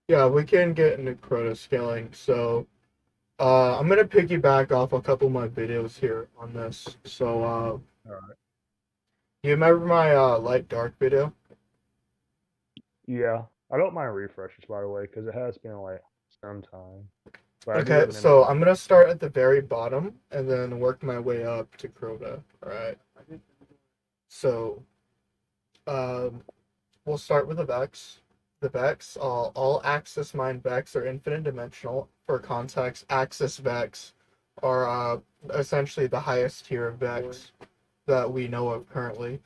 Yeah, we can get into Crota scaling. So, I'm gonna piggyback off a couple of my videos here on this. So, All right. you remember my light dark video? Yeah, I don't mind refreshes by the way, because it has been like some time, but I do Okay, remember so the. I'm gonna start at the very bottom and then work my way up to Crota. All right. So, um, we'll start with the vex. The vex, all axis mine vex are infinite dimensional. For context, axis vex are essentially the highest tier of vex that we know of currently.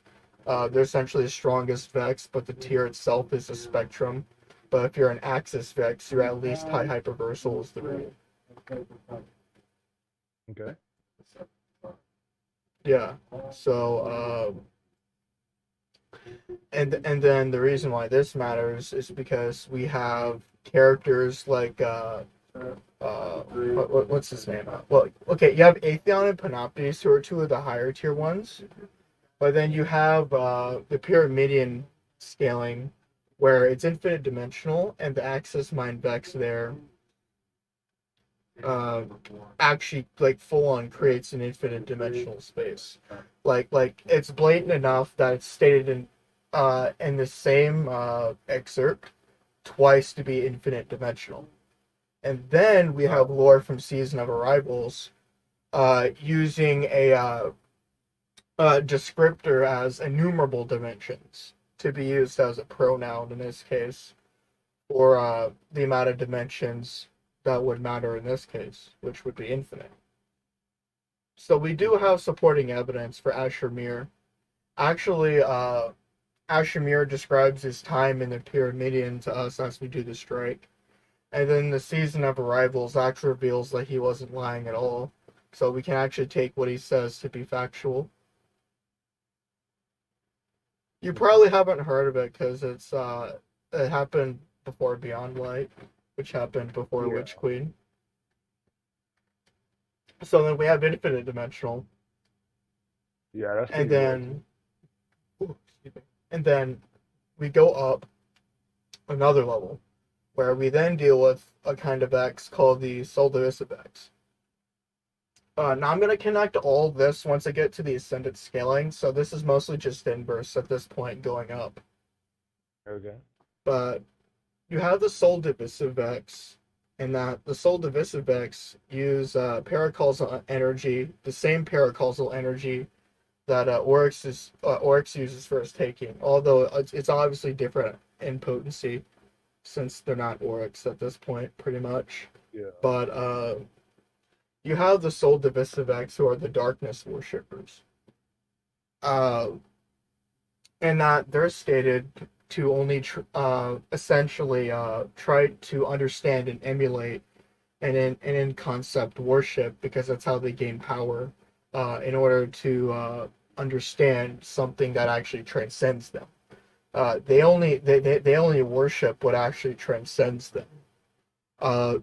They're essentially the strongest vex, but the tier itself is a spectrum. But if you're an axis vex, you're at least high hyperversal is the rule. Okay. Yeah. So, and then the reason why this matters is because we have characters like what's his name? Well, okay, you have Atheon and Panoptes, who are two of the higher tier ones, but then you have the Pyramidion scaling, where it's infinite dimensional, and the Axis Mind Vex there uh, actually like full on creates an infinite dimensional space. Like it's blatant enough that it's stated in the same excerpt twice to be infinite dimensional. And then we have lore from Season of Arrivals using a descriptor as innumerable dimensions to be used as a pronoun in this case, or the amount of dimensions that would matter in this case, which would be infinite. So we do Okay. have supporting evidence for Asher Mir. Actually, Asher Mir describes his time in the Pyramidion to us as we do the strike. And then the Season of Arrivals actually reveals that he wasn't lying at all. So we can actually take what he says to be factual. You Okay. probably haven't heard of it because it happened before Beyond Light, which happened before Yeah. Witch Queen. So then we have Infinite Dimensional, Yeah, that and seems weird to me. then and then we go up another level where we then deal with a kind of X called the Soul Divisive X. Now I'm going to connect all this once I get to the Ascendant scaling, so this is mostly just inverse at this point going up. Okay. But you have the Soul Divisive X, and that the Soul Divisive X use paracausal energy, the same paracausal energy that Oryx uses for his taking, although it's obviously different in potency since they're not Oryx at this point, pretty much. Yeah. But you have the Soul Divisive X, who are the Darkness Worshippers. Uh, and that they're stated to only essentially try to understand and emulate and in concept worship because that's how they gain power in order to understand something that actually transcends them. They only worship what actually transcends them.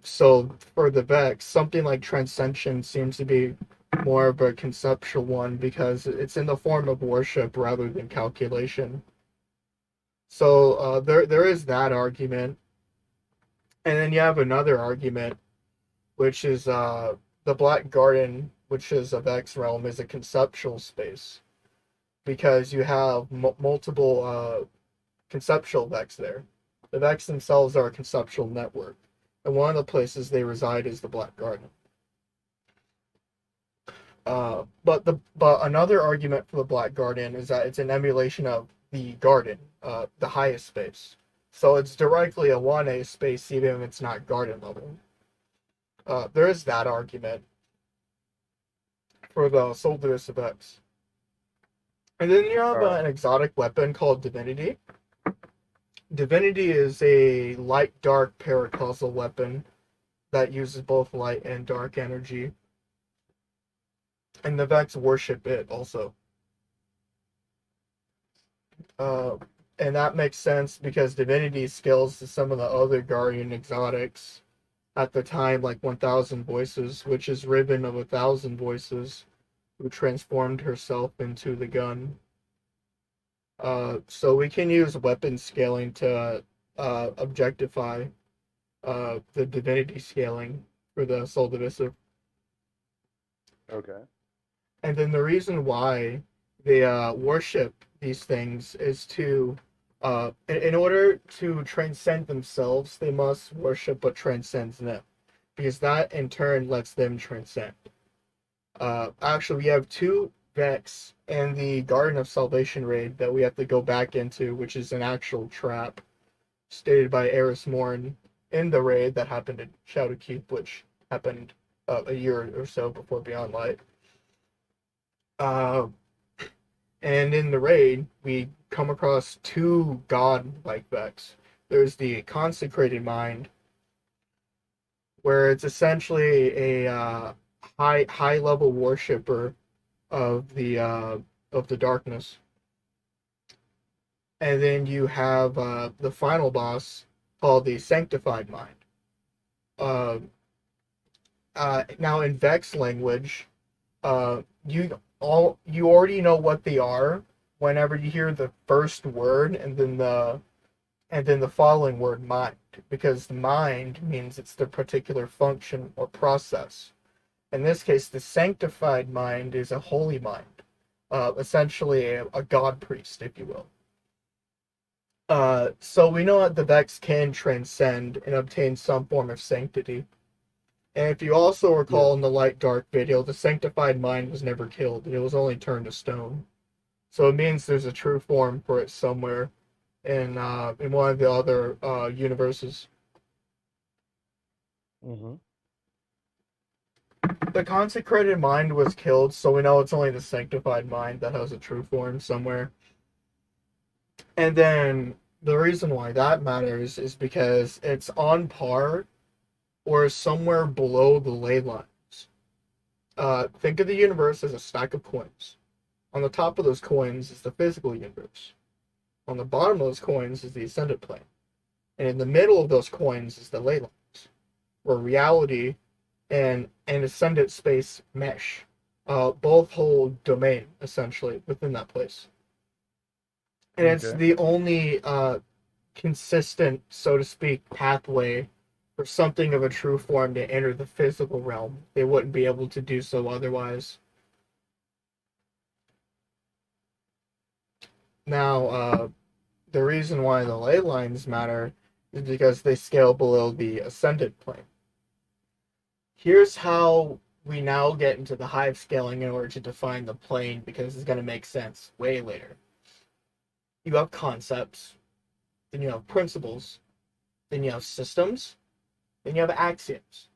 So for the Vex, something like transcension seems to be more of a conceptual one because it's in the form of worship rather than calculation. So there is that argument, and then you have another argument, which is the Black Garden, which is a Vex realm, is a conceptual space because you have multiple conceptual Vex there. The Vex themselves are a conceptual network, and one of the places they reside is the Black Garden. But another argument for the Black Garden is that it's an emulation of the Garden, the highest space. So it's directly a 1A space, even if it's not Garden level. There is that argument for the Soldiers of X. And then you have Uh. an exotic weapon called Divinity. Divinity is a light dark paracausal weapon that uses both light and dark energy. And the Vex worship it also. Uh, and that makes sense because Divinity scales to some of the other Guardian exotics at the time, like 1,000 Voices, which is Ribbon of 1,000 Voices, who transformed herself into the gun. So we can use weapon scaling to objectify the divinity scaling for the soul divisive. Okay. And then the reason why they worship these things is to, in order to transcend themselves, they must worship what transcends them, because that in turn lets them transcend. Actually, we have two Vex in the Garden of Salvation raid that we have to go back into, which is an actual trap stated by Eris Morn in the raid that happened in Shadowkeep, which happened a year or so before Beyond Light. Uh, and in the raid, we come across two god-like Vex. There's the Consecrated Mind, where it's essentially a high level worshiper of the darkness, and then you have the final boss called the Sanctified Mind. Uh, Now in Vex language, you already know what they are whenever you hear the first word and then the following word, mind, because mind means it's the particular function or process. In this case, the sanctified mind is a holy mind, essentially a god priest, if you will. So we know that the Vex can transcend and obtain some form of sanctity. And if you also recall in the Light Dark video, the sanctified mind was never killed. It was only turned to stone. So it means there's a true form for it somewhere in one of the other universes. Mm-hmm. The consecrated mind was killed, so we know it's only the sanctified mind that has a true form somewhere. And then the reason why that matters is because it's on par or somewhere below the ley lines. Think of the universe as a stack of coins. On the top of those coins is the physical universe. On the bottom of those coins is the ascended plane. And in the middle of those coins is the ley lines, where reality and ascended space mesh. Both hold domain, essentially, within that place. And it's the only consistent, so to speak, pathway for something of a true form to enter the physical realm. They wouldn't be able to do so otherwise. Now, the reason why the ley lines matter is because they scale below the ascended plane. Here's how we now get into the hive scaling in order to define the plane, because it's going to make sense way later. You have concepts, then you have principles, then you have systems, then you have axioms.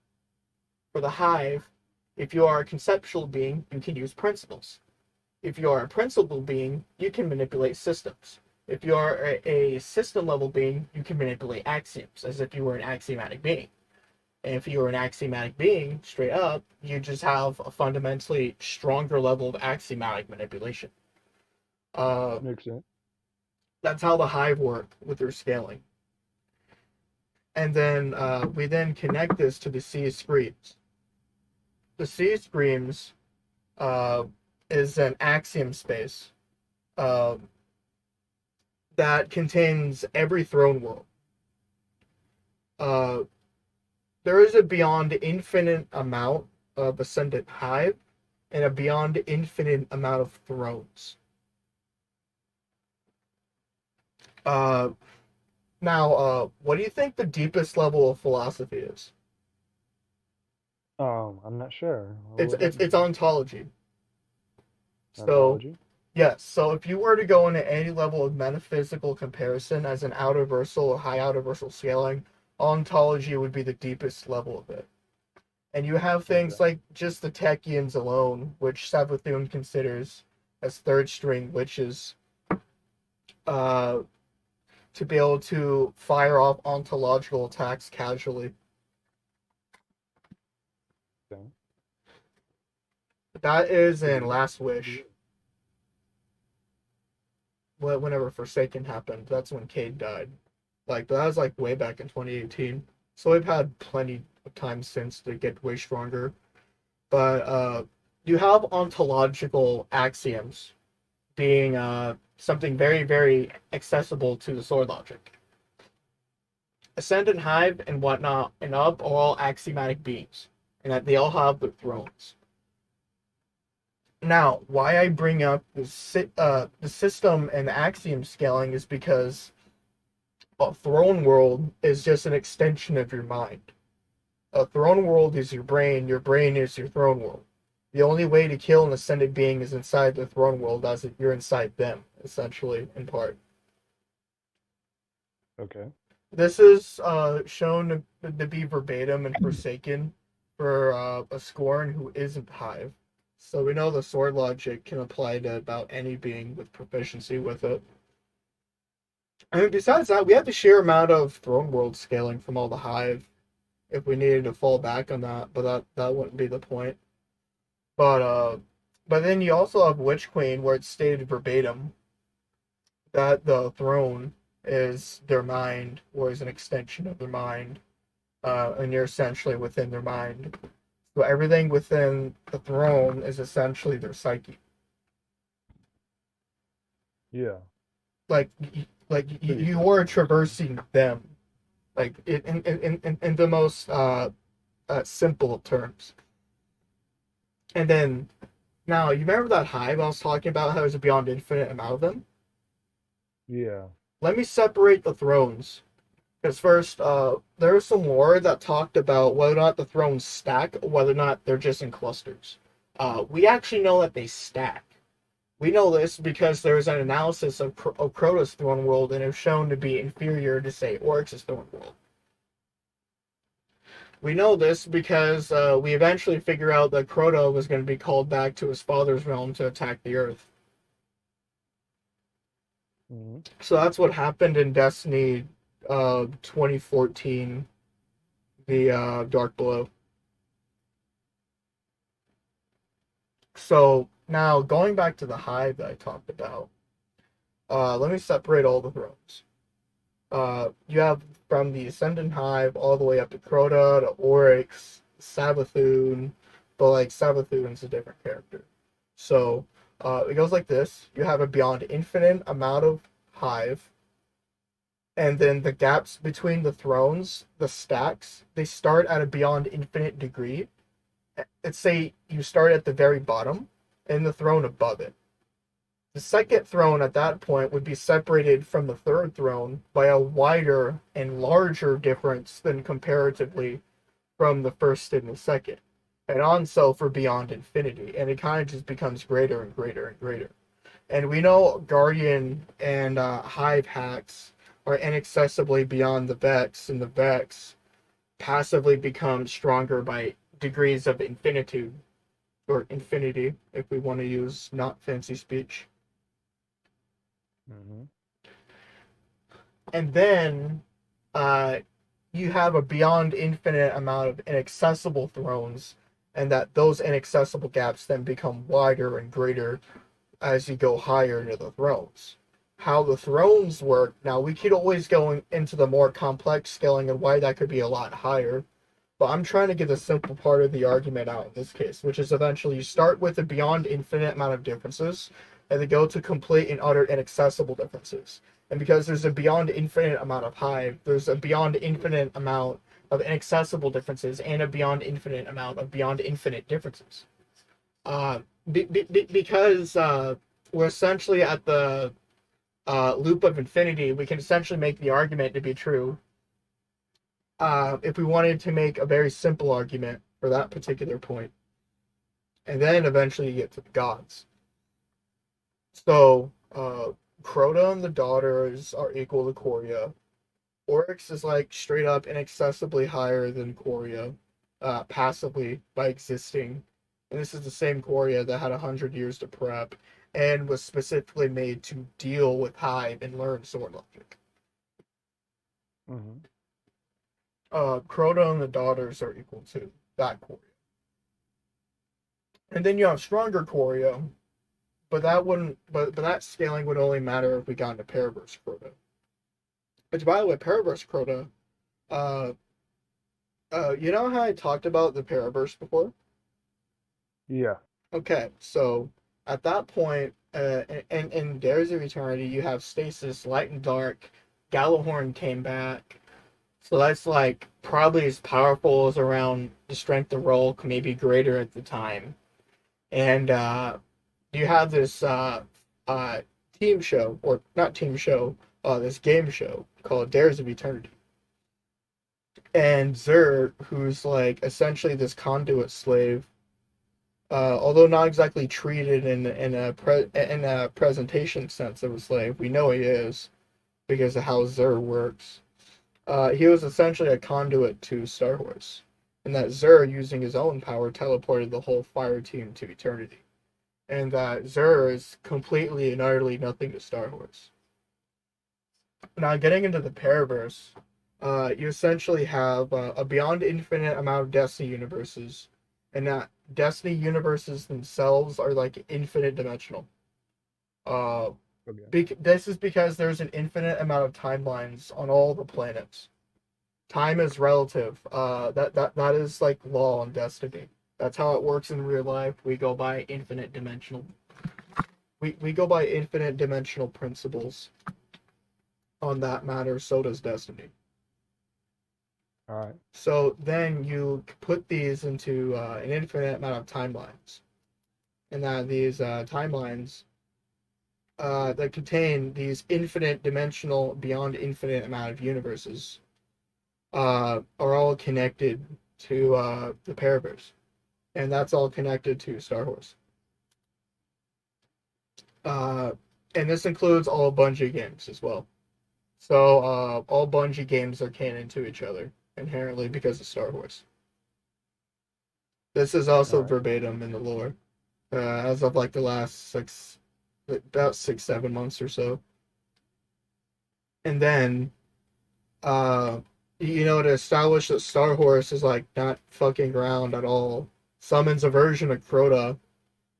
For the hive, if you are a conceptual being, you can use principles. If you are a principle being, you can manipulate systems. If you are a system level being, you can manipulate axioms, as if you were an axiomatic being. And if you were an axiomatic being, straight up, you just have a fundamentally stronger level of axiomatic manipulation. Makes sense. That's how the hive work with their scaling. And then we then connect this to the sea screams. The sea screams is an axiom space that contains every throne world. There is a beyond infinite amount of ascendant hive and a beyond infinite amount of thrones. Now, what do you think the deepest level of philosophy is? I'm not sure. It's ontology. So, Ontology? yes, so if you were to go into any level of metaphysical comparison as an outerversal or high outerversal scaling, ontology would be the deepest level of it. And you have things like just the Techians alone, which Savathun considers as third string witches, to be able to fire off ontological attacks casually. Okay. That is in Last Wish. Whenever Forsaken happened, that's when Cade died. Like, that was like way back in 2018. So we've had plenty of time since to get way stronger. But you have ontological axioms being something very, very accessible to the sword logic. Ascendant, Hive, and whatnot, and Up are all axiomatic beings, and that they all have their thrones. Now, why I bring up the system and the axiom scaling is because a throne world is just an extension of your mind. A throne world is your brain is your throne world. The only way to kill an ascended being is inside the throne world, as if you're inside them, essentially, in part. Okay. This is shown to be verbatim and Forsaken for a Scorn who isn't Hive. So we know the sword logic can apply to about any being with proficiency with it. I mean, besides that, we have the sheer amount of throne world scaling from all the Hive if we needed to fall back on that, but that wouldn't be the point. But then you also have Witch Queen, where it's stated verbatim that the throne is their mind, or is an extension of their mind, and you're essentially within their mind. So everything within the throne is essentially their psyche. Yeah. Like you are traversing them, like in the most simple terms. And then now you remember that Hive I was talking about? How there's a beyond infinite amount of them. Yeah. Let me separate the thrones. Because first, there was some lore that talked about whether or not the thrones stack, or whether or not they're just in clusters. We actually know that they stack. We know this because there's an analysis of Crota's throne world, and it's shown to be inferior to, say, Oryx's throne world. We know this because we eventually figure out that Crota was going to be called back to his father's realm to attack the Earth. Mm-hmm. So that's what happened in Destiny 2014, the Dark Below. So now going back to the Hive that I talked about, let me separate all the thrones. You have from the Ascendant Hive all the way up to Crota, to Oryx, Savathun, but like Savathun's a different character. So it goes like this: you have a beyond infinite amount of Hive, and then the gaps between the thrones, the stacks, they start at a beyond infinite degree. Let's say you start at the very bottom, and the throne above it. The second throne at that point would be separated from the third throne by a wider and larger difference than comparatively from the first and the second. And on so for beyond infinity. And it kind of just becomes greater and greater and greater. And we know Guardian and Hive hacks are inaccessibly beyond the Vex, and the Vex passively become stronger by degrees of infinitude, or infinity, if we want to use not fancy speech. Mm-hmm. And then you have a beyond infinite amount of inaccessible thrones, and that those inaccessible gaps then become wider and greater as you go higher into the thrones. How the thrones work, now we could always go into the more complex scaling and why that could be a lot higher, but I'm trying to get the simple part of the argument out in this case, which is eventually you start with a beyond infinite amount of differences, and they go to complete and utter inaccessible differences. And because there's a beyond infinite amount of Hive, there's a beyond infinite amount of inaccessible differences, and a beyond infinite amount of beyond infinite differences. Because we're essentially at the loop of infinity, we can essentially make the argument to be true. If we wanted to make a very simple argument for that particular point. And then eventually you get to the gods. So, Crota and the daughters are equal to Coria. Oryx is like straight up inaccessibly higher than Coria, passively by existing. And this is the same Coria that had 100 years to prep and was specifically made to deal with Hive and learn sword logic. Mm-hmm. Crota and the daughters are equal to that Coria. And then you have stronger Coria, but that scaling would only matter if we got into Paraverse Crota. Which, by the way, Paraverse Crota, you know how I talked about the Paraverse before? Yeah. Okay, so at that point, in Dares of Eternity, you have Stasis, Light and Dark, Gallahorn came back, So that's like probably as powerful as around the strength of Rolk, maybe greater at the time. And you have this uh, team show, or not team show, this game show called Dares of Eternity. And Zer, who's like essentially this conduit slave, although not exactly treated in a presentation sense of a slave, we know he is because of how Zer works. He was essentially a conduit to Star Wars, and that Zer, using his own power, teleported the whole fire team to eternity, and that Zer is completely and utterly nothing to Star Wars. Now, getting into the Paraverse, you essentially have a beyond infinite amount of Destiny universes, and that Destiny universes themselves are like infinite dimensional. Uh, Okay. this is because there's an infinite amount of timelines on all the planets. Time is relative. That is like law in Destiny. That's how it works in real life. We go by infinite dimensional. We go by infinite dimensional principles on that matter. So does Destiny. All right. So then you put these into an infinite amount of timelines, and that these timelines that contain these infinite dimensional, beyond infinite amount of universes are all connected to the Paraverse, and that's all connected to Star Wars. Uh, and this includes all Bungie games as well. So all Bungie games are canon to each other inherently because of Star Wars. This is All also right. verbatim in the lore, as of like the last about 6, 7 months or so. And then, uh, to establish that Star Horse is like not fucking around at all, summons a version of Crota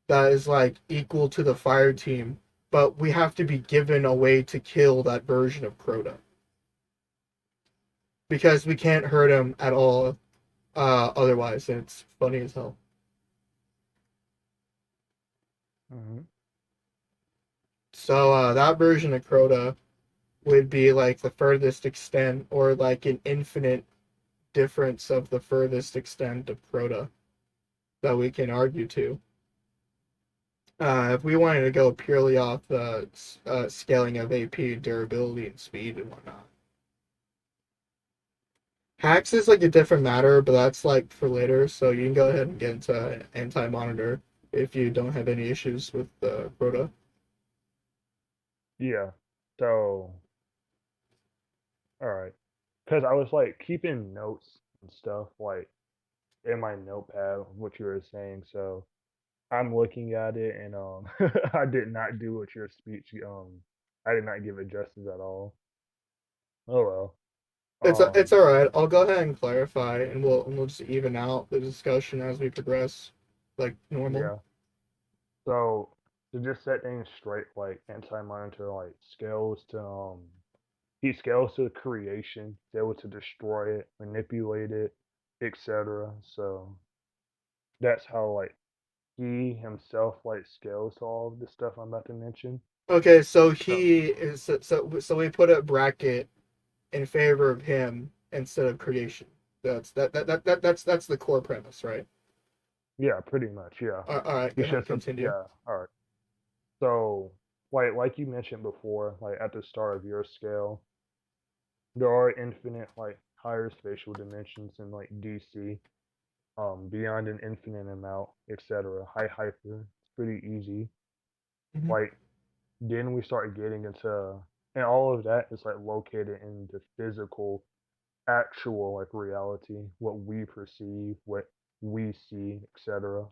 that is like equal to the fire team, but we have to be given a way to kill that version of Crota because we can't hurt him at all. Otherwise, and it's funny as hell. Mm-hmm. So that version of Crota would be like the furthest extent, or like an infinite difference of the furthest extent of Crota that we can argue to. If we wanted to go purely off the scaling of AP, durability, and speed and whatnot. Hacks is like a different matter, but that's like for later. So you can go ahead and get into Anti Monitor if you don't have any issues with the Crota. Yeah. So, all right. Because I was like keeping notes and stuff like in my notepad, what you were saying. So I'm looking at it, and I did not do what your speech. I did not give it justice at all. Oh well. It's all right. I'll go ahead and clarify, and we'll just even out the discussion as we progress, like normal. Yeah. So to just set things straight, like anti-monitor, like scales to he scales to creation, he's able to destroy it, manipulate it, etc. So that's how like he himself like scales to all of the stuff I'm about to mention. Okay, so So he is so we put a bracket in favor of him instead of creation. That's the core premise, right? yeah, pretty much, yeah. All right, go He's ahead, just a continue. yeah, all right. So like you mentioned before, like at the start of your scale, there are infinite like higher spatial dimensions in like DC, beyond an infinite amount, etc. High hyper, it's pretty easy. Hmm. Like then we start getting into, and all of that is like located in the physical, actual like reality, what we perceive, what we see, etc.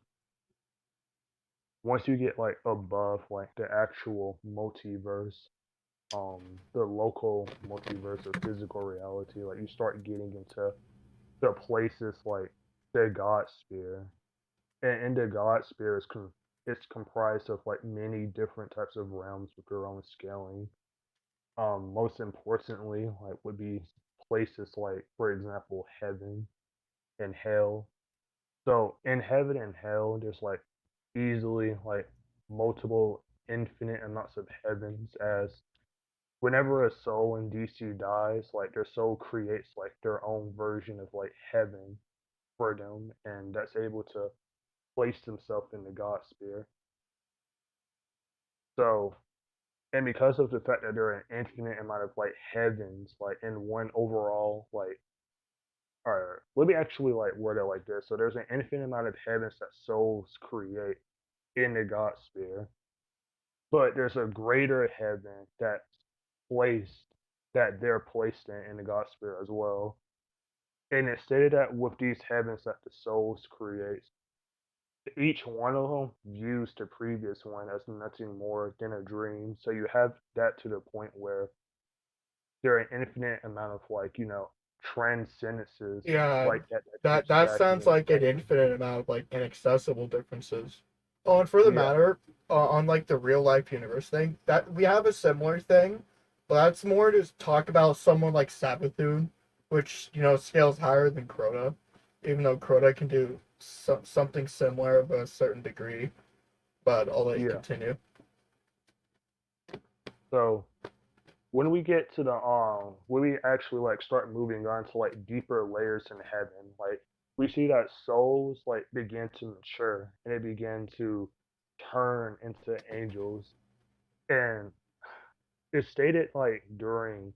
Once you get like above like the actual multiverse, the local multiverse of physical reality, like you start getting into the places like the God sphere, and the God sphere is it's comprised of like many different types of realms with their own scaling. Most importantly, like would be places like, for example, heaven and hell. So in heaven and hell, there's like easily like multiple infinite amounts of heavens as whenever a soul in DC dies, like their soul creates like their own version of like heaven for them, and that's able to place themselves in the God sphere. So, and because of the fact that there are an infinite amount of like heavens, like in one overall like, or let me actually like word it like this. So there's an infinite amount of heavens that souls create in the God sphere, but there's a greater heaven that's placed that they're placed in the God sphere as well. And it stated that with these heavens that the souls create, each one of them views the previous one as nothing more than a dream. So you have that to the point where there are an infinite amount of like, transcendences Yeah, like that keep that stacking sounds and like an stacking. infinite amount of like inaccessible differences. Oh, and for the Yeah, matter, on like the real life universe thing, that we have a similar thing, but that's more to talk about someone like Sabathun, which scales higher than Crota, even though Crota can do something similar of a certain degree. But I'll let you yeah. continue. So when we get to the when we actually like start moving on to like deeper layers in heaven, like we see that souls like begin to mature and they begin to turn into angels. And it's stated like during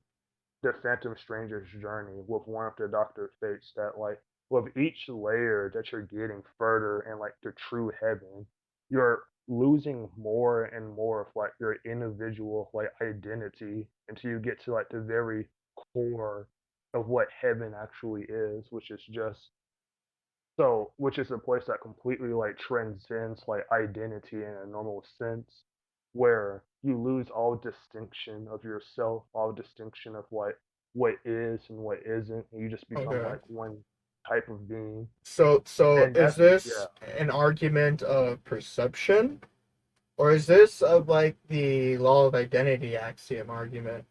the Phantom Stranger's journey with one of the Doctor Fates that like with each layer that you're getting further in like the true heaven, you're losing more and more of like your individual like identity until you get to like the very core of what heaven actually is, which is just which is a place that completely like transcends like identity in a normal sense, where you lose all distinction of yourself, all distinction of like what is and what isn't, and you just become Okay. like one type of being. So And is that's yeah. this an argument of perception, or is this of like the law of identity axiom argument?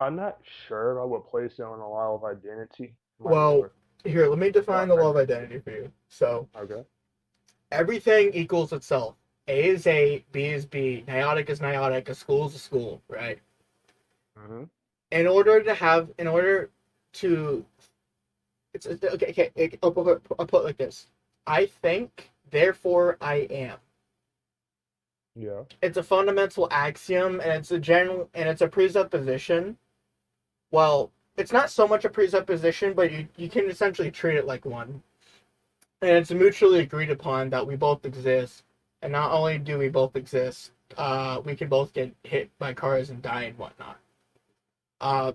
I'm not sure I would place it on a lot of identity. Might Well, more here, let me define the law of identity. identity for you. So, Okay. everything equals itself. A is A, B is B, niotic is niotic, a school is a school, right? Mm-hmm. In order to, okay, I'll put it like this. I think, therefore I am. Yeah. It's a fundamental axiom, and it's a presupposition. Well, it's not so much a presupposition, but you can essentially treat it like one. And it's mutually agreed upon that we both exist. And not only do we both exist, we can both get hit by cars and die and whatnot.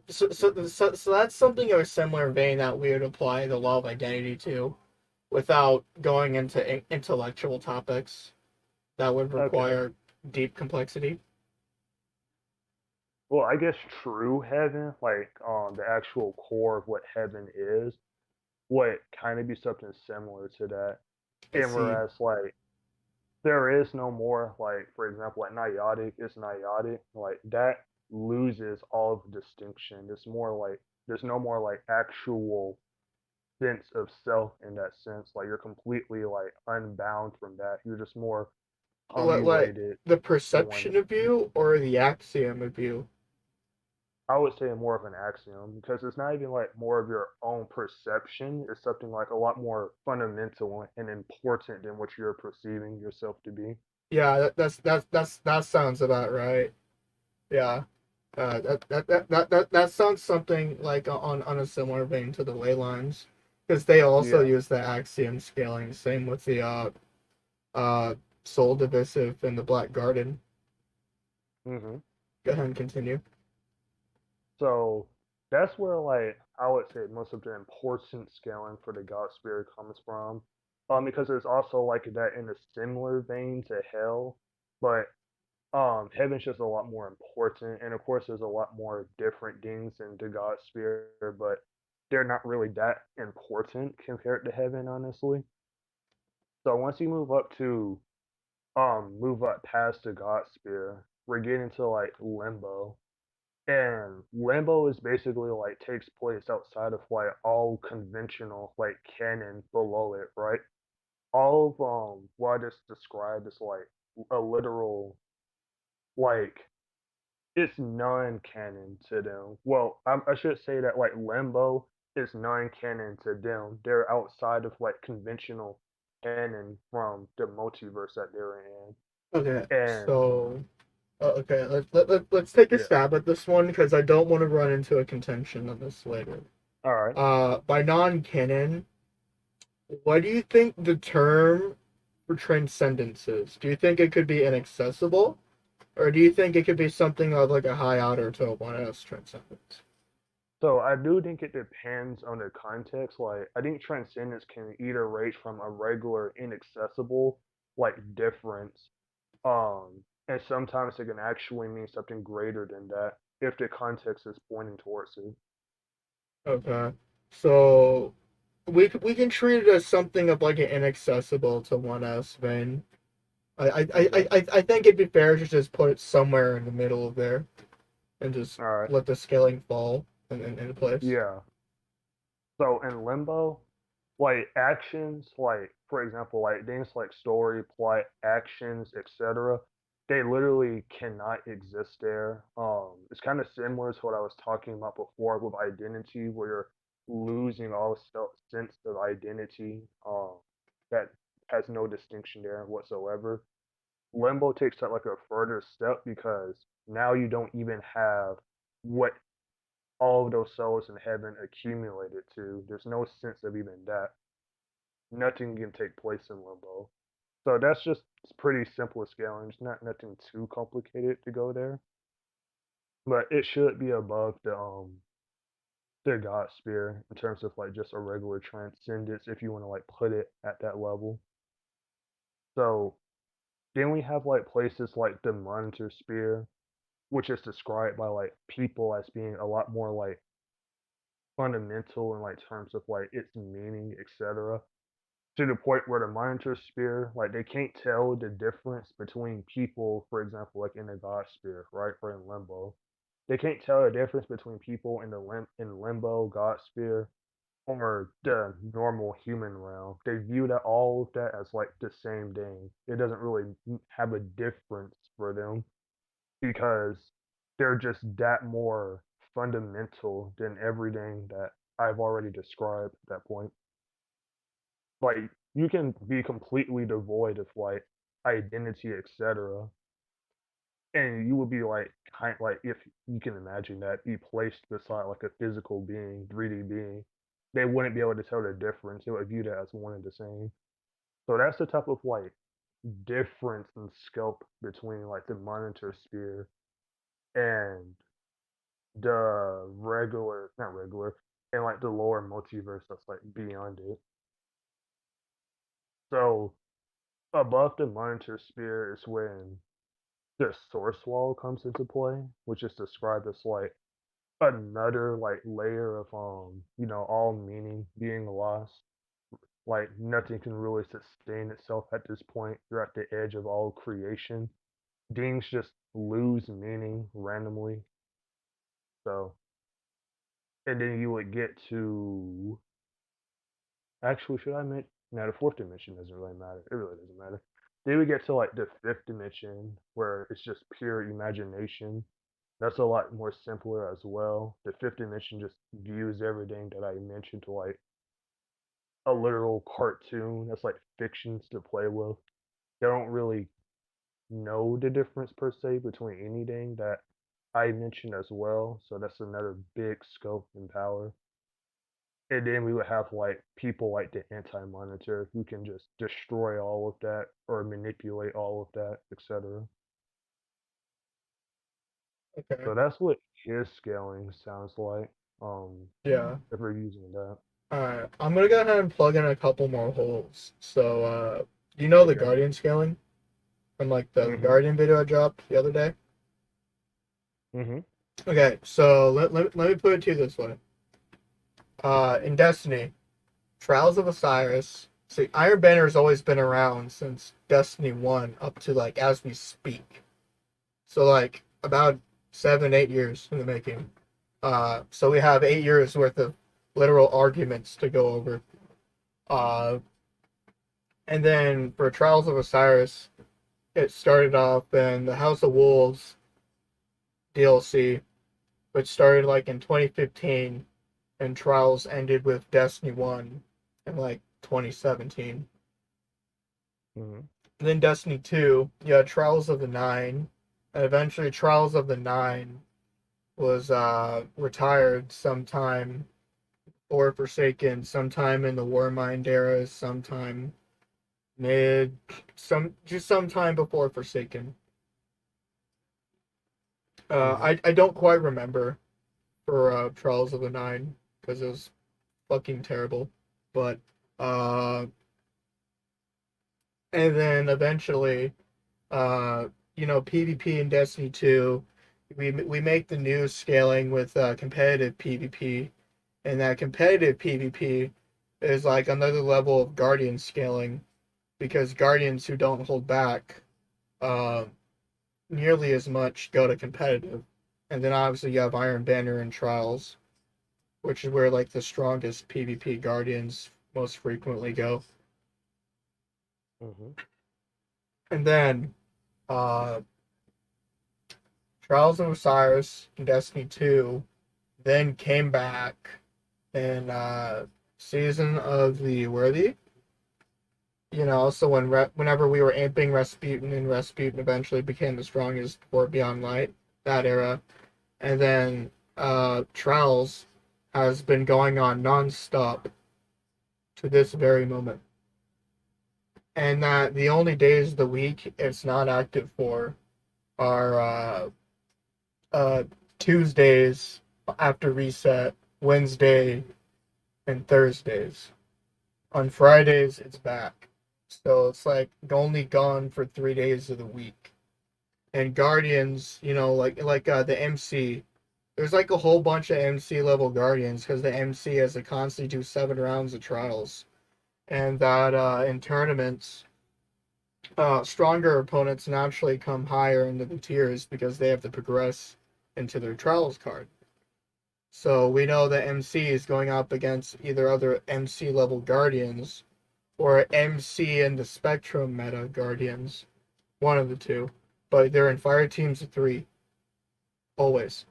So that's something of a similar vein that we would apply the law of identity to, without going into intellectual topics that would Okay. require deep complexity. Well, I guess true heaven, like the actual core of what heaven is, would kind of be something similar to that. I And see. whereas like there is no more like for example like niotic is niotic, like that loses all of the distinction. It's more like there's no more like actual sense of self in that sense. Like you're completely like unbound from that. You're just more Like commierated the on perception of you or the axiom of you. I would say more of an axiom because it's not even like more of your own perception. It's something like a lot more fundamental and important than what you're perceiving yourself to be. Yeah, that sounds about right. Yeah. That sounds something like on a similar vein to the ley lines, because they also Yeah. use the axiom scaling. Same with the uh soul divisive in the Black Garden. hmm Go ahead and continue. So that's where like I would say most of the important scaling for the God Spirit comes from. Because there's also like that in a similar vein to hell, but heaven's just a lot more important, and of course there's a lot more different things in the God Spirit, but they're not really that important compared to heaven, honestly. So once you move up past the God Spirit, we're getting to like limbo. And limbo is basically like takes place outside of like all conventional like canon below it, right? All of what I just described is like a literal like it's non-canon to them. Well, I should say that like Limbo is non-canon to them. They're outside of like conventional canon from the multiverse that they're in. Okay, And so okay, let's take a yeah, stab at this one because I don't want to run into a contention on this later. all right. By non-canon, what do you think the term for transcendence is? Do you think it could be inaccessible, or do you think it could be something of like a high order to a 1S transcendence? So I do think it depends on the context. Like I think transcendence can either range from a regular inaccessible like difference, and sometimes it can actually mean something greater than that if the context is pointing towards it. Okay, so we can treat it as something of like an inaccessible to 1S vein. Okay. I think it'd be fair to just put it somewhere in the middle of there and just All right. let the scaling fall in place. Yeah. So in Limbo, like actions, like for example, like things like story, plot, actions, etc. They literally cannot exist there. It's kind of similar to what I was talking about before with identity, where you're losing all sense of identity. That has no distinction there whatsoever. Limbo takes that like a further step because now you don't even have what all of those souls in heaven accumulated to. There's no sense of even that. Nothing can take place in limbo. So that's just it's pretty simple scaling. It's not nothing too complicated to go there. But it should be above the God Spear in terms of like just a regular transcendence if you want to like put it at that level. So then we have like places like the Monitor Spear, which is described by like people as being a lot more like fundamental in like terms of like its meaning, etc. To the point where the monitor sphere, like they can't tell the difference between people, for example, like in the God sphere, right, or in limbo. They can't tell the difference between people in the in limbo, God sphere, or the normal human realm. They view that all of that as like the same thing. It doesn't really have a difference for them because they're just that more fundamental than everything that I've already described at that point. Like you can be completely devoid of like identity, etc. And you would be like kind like if you can imagine that be placed beside like a physical being, 3D being, they wouldn't be able to tell the difference. They would view that as one and the same. So that's the type of like difference in scope between like the monitor sphere and the regular, not regular, and like the lower multiverse that's like beyond it. So above the monitor sphere is when the source wall comes into play, which is described as like another like layer of all meaning being lost. Like nothing can really sustain itself at this point. You're at the edge of all creation. Things just lose meaning randomly. So and then you would get to actually should I mention now the fourth dimension doesn't really matter. It really doesn't matter. Then we get to like the fifth dimension where it's just pure imagination. That's a lot more simpler as well. The fifth dimension just views everything that I mentioned to like a literal cartoon. That's like fictions to play with. They don't really know the difference per se between anything that I mentioned as well. So that's another big scope and power. And then we would have like people like the Anti Monitor who can just destroy all of that or manipulate all of that, etc. Okay. So that's what his scaling sounds like. Yeah. If we're using that. Alright. I'm gonna go ahead and plug in a couple more holes. So do you know the Okay. Guardian scaling from like the Mhm. Guardian video I dropped the other day? Mhm. Okay, so let me put it to you this way. In Destiny, Trials of Osiris. See, Iron Banner has always been around since Destiny 1 up to like as we speak. So like about 7, 8 years in the making. So we have 8 years worth of literal arguments to go over. Uh, and then for Trials of Osiris, it started off in the House of Wolves. DLC, which started like in 2015, and Trials ended with Destiny 1 in like 2017. Mm-hmm. And then Destiny 2, you had Trials of the Nine, and eventually Trials of the Nine was retired sometime, or Forsaken sometime in the Warmind era, sometime mid, just sometime before Forsaken. Mm-hmm. I don't quite remember for Trials of the Nine because it was fucking terrible. But uh, and then eventually, uh, PvP in Destiny 2, we make the new scaling with competitive PvP, and that competitive PvP is like another level of Guardian scaling because Guardians who don't hold back uh, nearly as much go to competitive, and then obviously you have Iron Banner and Trials, which is where like the strongest PvP Guardians most frequently go. Mm-hmm. And then uh, Trials of Osiris in Destiny 2 then came back in Season of the Worthy. So whenever we were amping Rasputin, and Rasputin eventually became the strongest for Beyond Light, that era. And then Trials has been going on non-stop to this very moment. And that the only days of the week it's not active for are uh, Tuesdays after reset, Wednesday, and Thursdays. On Fridays, it's back. So it's like only gone for 3 days of the week. And Guardians, like the MC, there's like a whole bunch of MC level Guardians because the MC has to constantly do 7 rounds of trials. And that in tournaments, stronger opponents naturally come higher into the tiers because they have to progress into their trials card. So we know that MC is going up against either other MC level Guardians or MC in the Spectrum meta Guardians, one of the two. But they're in fire teams of 3, always.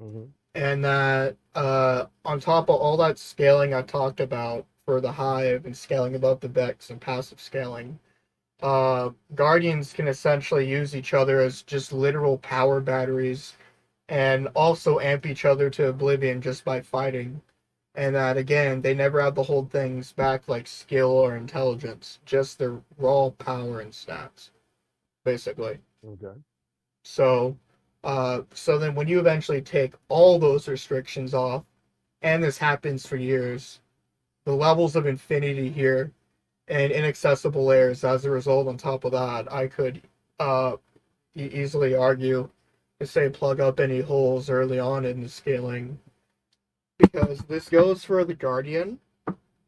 Mm-hmm. And that on top of all that scaling I talked about for the Hive and scaling above the Vex and passive scaling, Guardians can essentially use each other as just literal power batteries and also amp each other to oblivion just by fighting. And that again, they never have to hold things back like skill or intelligence, just their raw power and stats, basically. Okay. So, so then when you eventually take all those restrictions off, and this happens for years, the levels of infinity here and inaccessible layers as a result on top of that, I could uh, easily argue to say plug up any holes early on in the scaling because this goes for the Guardian,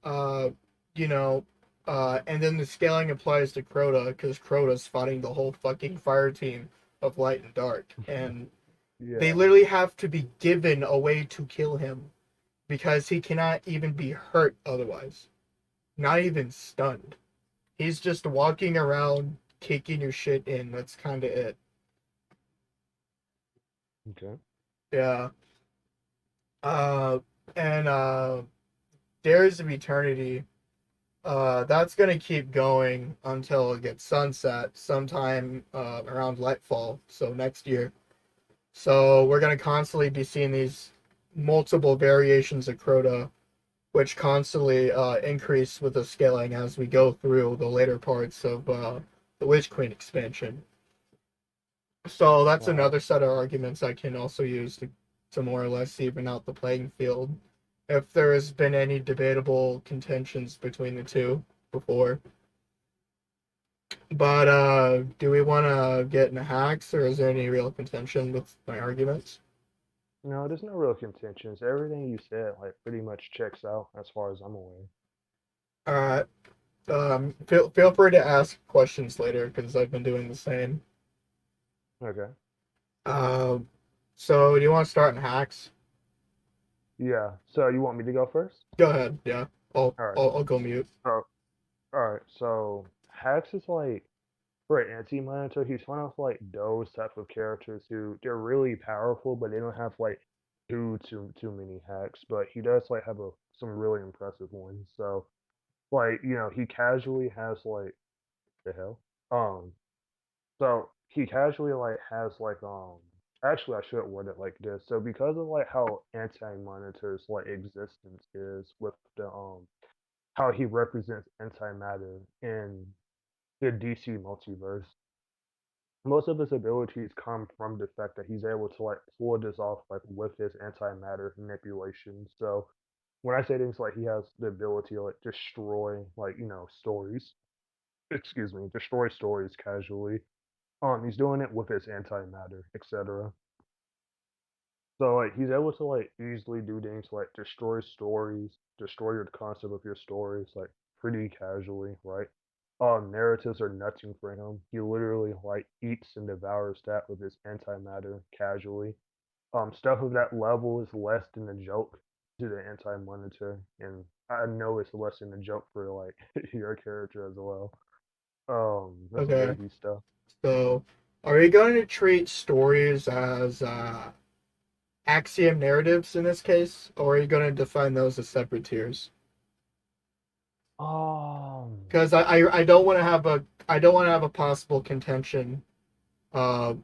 uh, you know, and then the scaling applies to Crota because Crota's fighting the whole fucking fire team of light and dark, and they Yeah. literally have to be given a way to kill him because he cannot even be hurt otherwise, not even stunned. He's just walking around kicking your shit in. That's kind of it. Okay. Yeah. Uh, and Dares of Eternity. That's gonna keep going until it gets sunset sometime around Lightfall, so next year. So we're gonna constantly be seeing these multiple variations of Crota, which constantly increase with the scaling as we go through the later parts of the Witch Queen expansion. So that's All right. another set of arguments I can also use to more or less even out the playing field. If there has been any debatable contentions between the two before. But do we want to get into hacks, or is there any real contention with my arguments? No, there's no real contentions. Everything you said, like, pretty much checks out as far as I'm aware. All right. Feel free to ask questions later because I've been doing the same. Okay. Um, so do you want to start in hacks? Yeah. So you want me to go first? Go ahead. Yeah, I'll All right. I'll, I'll go mute. So, all right. So hacks is like for an Anti Monitor, he's one of like those type of characters who they're really powerful, but they don't have like too many hacks. But he does like have some really impressive ones. So like he casually has like the hell. Um, so he casually like has like actually I should word it like this. So because of like how Anti Monitor's like existence is with the how he represents antimatter in the DC multiverse, most of his abilities come from the fact that he's able to like pull this off like with his antimatter manipulation. So when I say things like he has the ability to like destroy like stories, excuse me, destroy stories casually. He's doing it with his antimatter, etc. So like he's able to like easily do things like destroy stories, destroy your concept of your stories like pretty casually, right? Narratives are nothing for him. He literally like eats and devours that with his antimatter casually. Stuff of that level is less than a joke to the anti-monitor, and I know it's less than a joke for like your character as well. That's some Okay. heavy stuff. So, are you going to treat stories as axiom narratives in this case, or are you going to define those as separate tiers? Um, Because I don't want to have a possible contention on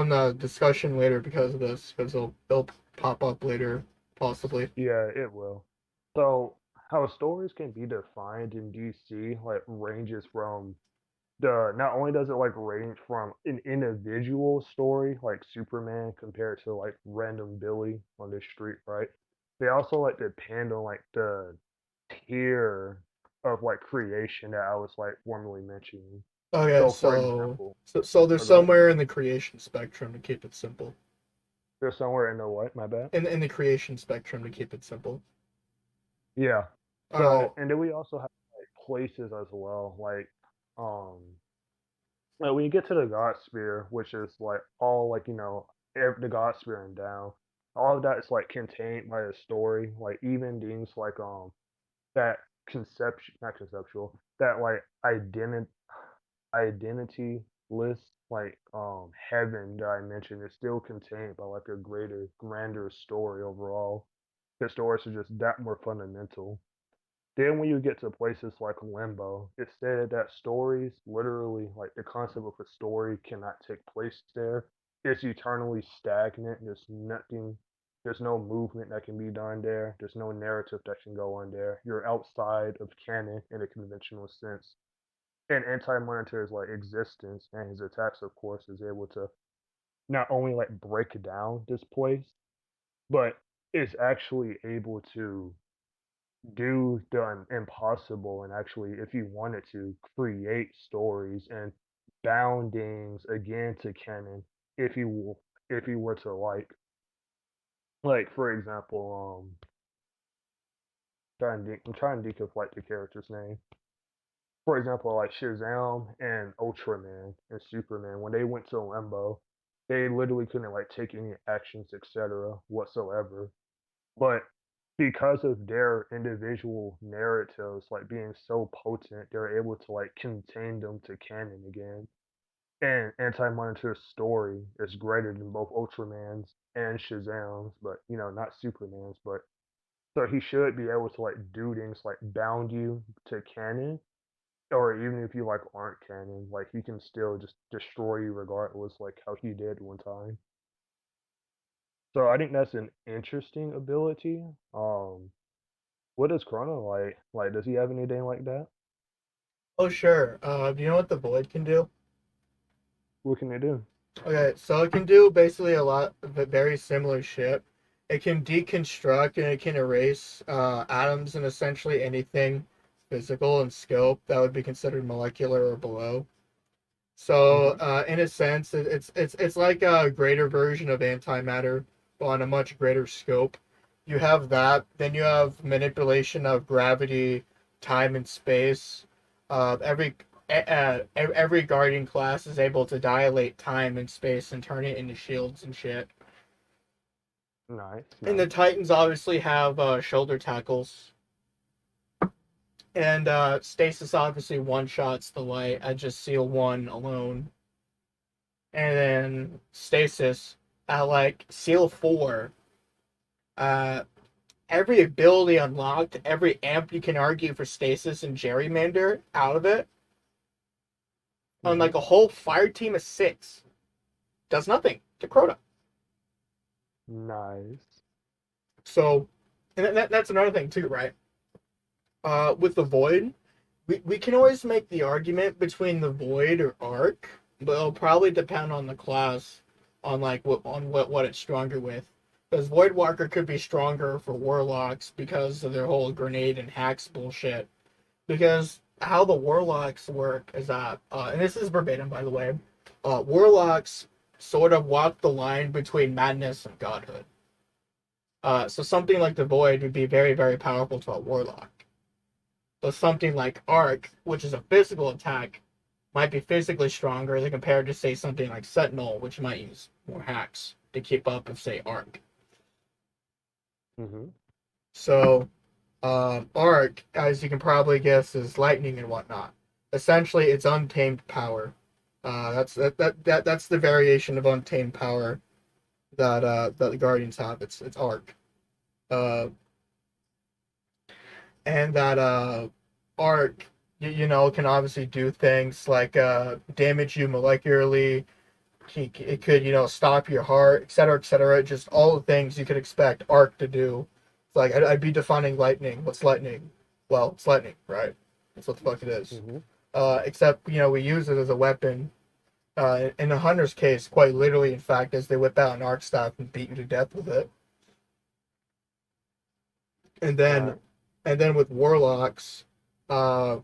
the discussion later because of this, because they'll pop up later possibly. Yeah, it will. So, how stories can be defined in DC like ranges from the not only does it like range from an individual story like Superman compared to like random Billy on the street, right? They also like depend on like the tier of like creation that I was like formerly mentioning. Okay, So, for so example, there's oh, go ahead. somewhere in the creation spectrum to keep it simple. There's somewhere in the what? My bad. In the creation spectrum to keep it simple. Yeah. All right. So, and then we also have like places as well, um like when you get to the God Sphere, which is like all like the God Sphere and down, all of that is like contained by a story. Like even things like that conception, not conceptual, that like identity list, like heaven that I mentioned, is still contained by like a greater, grander story overall. The stories are just that more fundamental. Then when you get to places like Limbo, it's said that stories, literally, like the concept of a story cannot take place there. It's eternally stagnant. There's nothing, there's no movement that can be done there. There's no narrative that can go on there. You're outside of canon in a conventional sense. And Anti-Monitor's like existence and his attacks, of course, is able to not only like break down this place, but is actually able to do the impossible and actually, if you wanted to, create stories and boundings again to canon if if you were to like for example I'm trying to think of like the character's name. For example, like Shazam and Ultraman and Superman, when they went to Limbo, they literally couldn't like take any actions, etc. whatsoever. But because of their individual narratives like being so potent, they're able to like contain them to canon again. And Anti Monitor's story is greater than both Ultraman's and Shazam's, but not Superman's. But so he should be able to like do things like bound you to canon, or even if you like aren't canon, like he can still just destroy you regardless, like how he did one time. So I think that's an interesting ability. What is Chrono like? Like, does he have anything like that? Oh sure. Do you know what the void can do? What can they do? Okay, so it can do basically a lot of very similar shit. It can deconstruct and it can erase atoms and essentially anything physical in scope that would be considered molecular or below. So, Hmm. in a sense, it's like a greater version of antimatter, but on a much greater scope. You have that. Then you have manipulation of gravity, time, and space. Every every guardian class is able to dilate time and space and turn it into shields and shit. Nice, And the nice. Titans obviously have shoulder tackles. And Stasis obviously one-shots the light at just Seal 1 alone. And then Stasis at like Seal 4, uh, every ability unlocked, every amp you can argue for Stasis and Gerrymander out of it, on like a whole fire team of 6, does nothing to Crota. Nice. So, and that's another thing too, right? With the Void, we can always make the argument between the Void or Arc, but it'll probably depend on the class, on like what it's stronger with. Because Void Walker could be stronger for Warlocks because of their whole grenade and hacks bullshit. Because how the Warlocks work is that, and this is verbatim by the way, Warlocks sort of walk the line between madness and godhood. So something like the Void would be very, very powerful to a Warlock. But something like Arc, which is a physical attack, might be physically stronger than compared to, say, something like Sentinel, which might use more hacks to keep up with, say, Arc. So, Arc, as you can probably guess, is lightning and whatnot. Essentially, it's untamed power. That's the variation of untamed power that the Guardians have. It's Arc. And that Arc, can obviously do things like damage you molecularly. It could, stop your heart, etc., etc. Just all the things you could expect Arc to do. It's like I'd be defining lightning. What's lightning? Well, it's lightning, right? That's what the fuck it is. Except, we use it as a weapon. In the Hunter's case, quite literally, in fact, as they whip out an arc staff and beat you to death with it. And then with Warlocks, they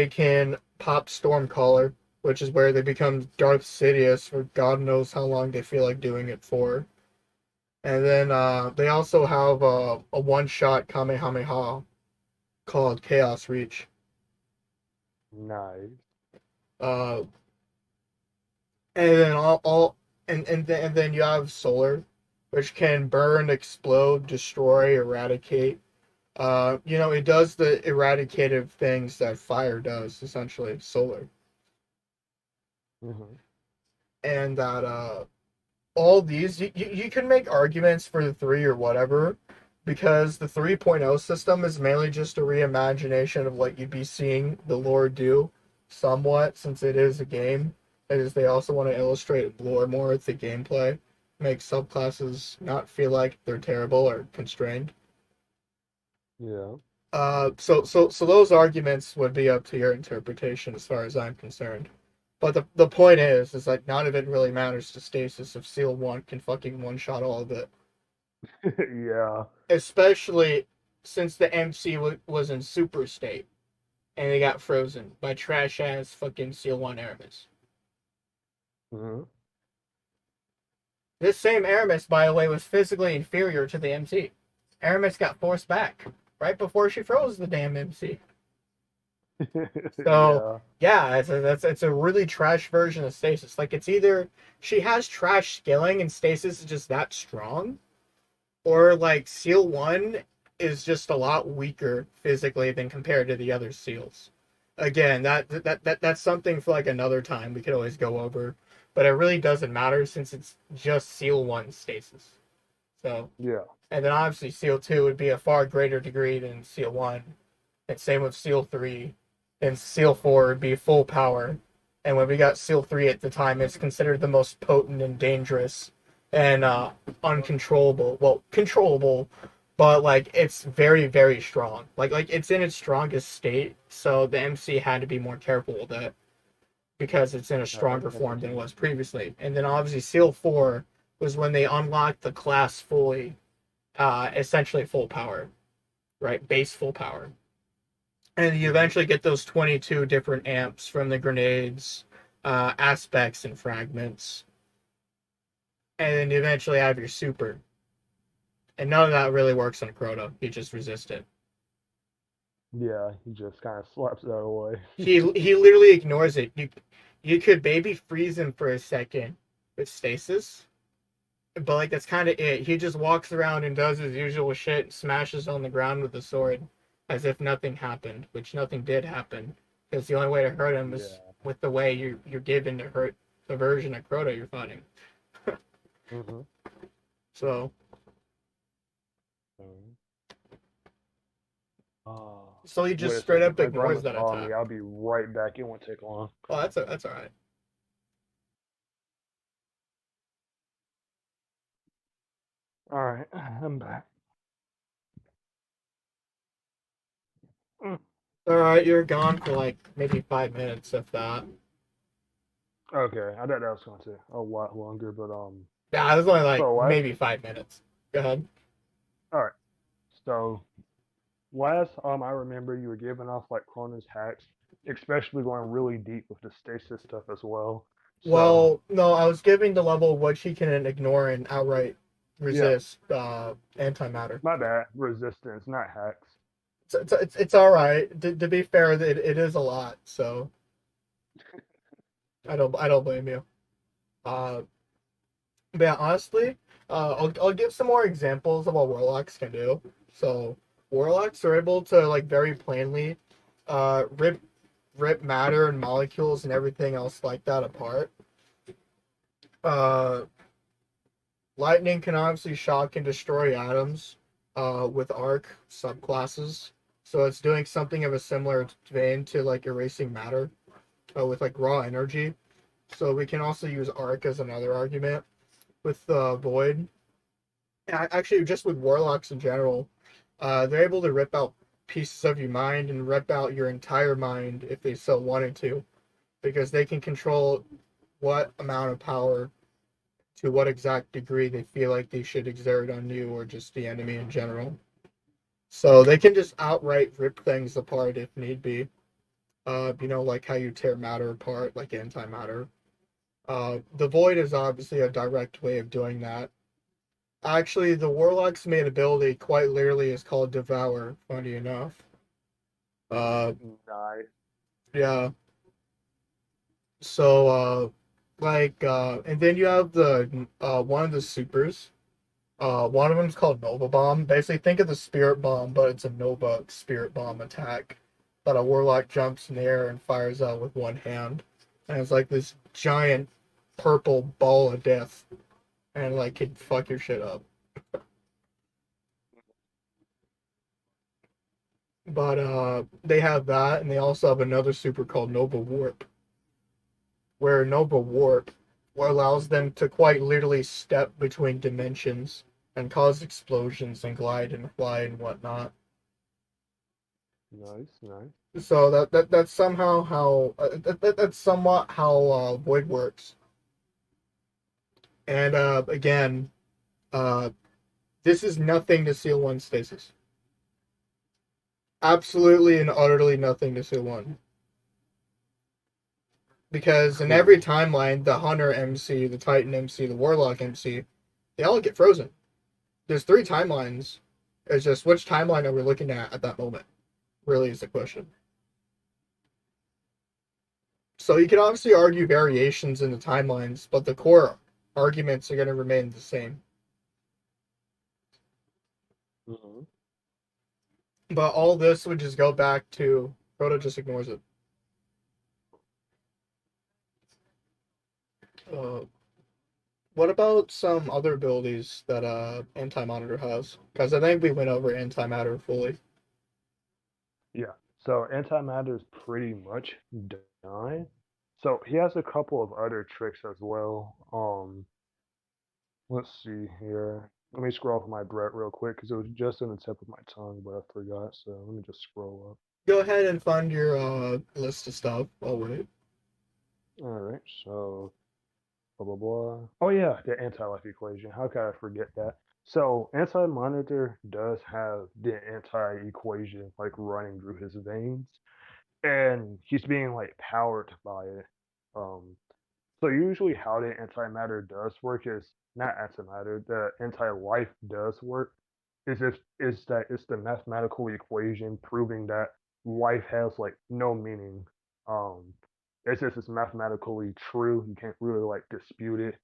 can pop Stormcaller, which is where they become Darth Sidious for God knows how long they feel like doing it for. And then they also have a one-shot Kamehameha called Chaos Reach. Nice. And then and then you have Solar, which can burn, explode, destroy, eradicate. It does the eradicative things that fire does, essentially, Solar. And that all these, you can make arguments for the 3 or whatever, because the 3.0 system is mainly just a reimagination of what you'd be seeing the lore do, somewhat, since it is a game. As they also want to illustrate lore more with the gameplay, make subclasses not feel like they're terrible or constrained. Yeah. So those arguments would be up to your interpretation as far as I'm concerned. But the point is like none of it really matters to Stasis if Seal 1 can fucking one-shot all of it. Yeah. Especially since the MC was in super state and they got frozen by trash-ass fucking Seal 1 Aramis. This same Aramis, by the way, was physically inferior to the MC. Aramis got forced back right before she froze the damn MC. So yeah, it's a really trash version of Stasis. Like it's either she has trash skilling and Stasis is just that strong, or like Seal 1 is just a lot weaker physically than compared to the other seals. Again, that's something for like another time we could always go over, but it really doesn't matter since it's just Seal 1 Stasis. So yeah. And then obviously Seal 2 would be a far greater degree than Seal 1. And same with Seal 3. And Seal 4 would be full power. And when we got Seal 3 at the time, it's considered the most potent and dangerous and uncontrollable. Well, controllable, but like it's very, very strong. Like it's in its strongest state, so the MC had to be more careful with it because it's in a stronger form than it was previously. And then obviously Seal 4 was when they unlocked the class fully, essentially full power, right? Base full power. And you eventually get those 22 different amps from the grenades, aspects, and fragments. And then you eventually have your super. And none of that really works on Crota. You just resist it. Yeah, he just kind of slaps that away. He literally ignores it. You could maybe freeze him for a second with stasis, but like that's kind of it. He just walks around and does his usual shit, smashes on the ground with the sword as if nothing happened, which nothing did happen. Because the only way to hurt him is Yeah. with the way you're given to hurt the version of Crota you're fighting. Mm-hmm. So Oh, so he wait just a straight second. up My ignores grandma's that calling me. attack. I'll be right back. It won't take long. Oh, that's all right. All right, I'm back. Mm. All right, you're gone for like maybe 5 minutes, if that. Okay, I thought that was going to take a lot longer, but Yeah, it was only like so last, maybe 5 minutes. Go ahead. all right. So last I remember you were giving off like Cronin's hacks, especially going really deep with the stasis stuff as well. So Well, no, I was giving the level what she can ignore and outright yeah, resist antimatter. my bad. Resistance, not hacks. It's all right. To be fair, it is a lot, so I don't blame you. Uh, but yeah, honestly, I'll give some more examples of what warlocks can do. So warlocks are able to like very plainly, rip matter and molecules and everything else like that apart. Uh, Lightning can obviously shock and destroy atoms with arc subclasses. So it's doing something of a similar vein to like erasing matter with like raw energy. So we can also use arc as another argument with void. Actually, just with warlocks in general, they're able to rip out pieces of your mind and rip out your entire mind if they so wanted to, because they can control what amount of power to what exact degree they feel like they should exert on you or just the enemy in general. So they can just outright rip things apart if need be. Like how you tear matter apart, like antimatter. The void is obviously a direct way of doing that. Actually, the warlock's main ability, quite literally, is called Devour. Funny enough. Uh, Nice. yeah. So, and then you have the one of the supers. One of them is called Nova Bomb. Basically, think of the Spirit Bomb, but it's a Nova Spirit Bomb attack that a Warlock jumps in the air and fires out with one hand. And it's like this giant purple ball of death. And like, can fuck your shit up. But they have that, and they also have another super called Nova Warp, where Nova Warp allows them to quite literally step between dimensions and cause explosions and glide and fly and whatnot. Nice, nice. So that's somehow how that's somewhat how Void works. And again, uh, this is nothing to seal one stasis. Absolutely and utterly nothing to seal one. Because in every Cool. timeline, the Hunter MC, the Titan MC, the Warlock MC, they all get frozen. There's three timelines. It's just which timeline are we looking at that moment? Really is the question. So you can obviously argue variations in the timelines, but the core arguments are going to remain the same. Hmm. But all this would just go back to Crota just ignores it. Uh, what about some other abilities that Anti Monitor has? Because I think we went over Antimatter fully. Yeah. So antimatter is pretty much done. So he has a couple of other tricks as well. Let's see here. Let me scroll off my breath real quick because it was just on the tip of my tongue, but I forgot. So let me just scroll up. Go ahead and find your list of stuff. I'll wait. All right. So blah blah blah. Oh yeah, the anti-life equation. How could I forget that? So anti-monitor does have the anti-equation like running through his veins, and he's being like powered by it. Um, so usually how the antimatter does work is not antimatter. The anti-life does work. Is that it's the mathematical equation proving that life has like no meaning. Um, it's mathematically true. You can't really like dispute it,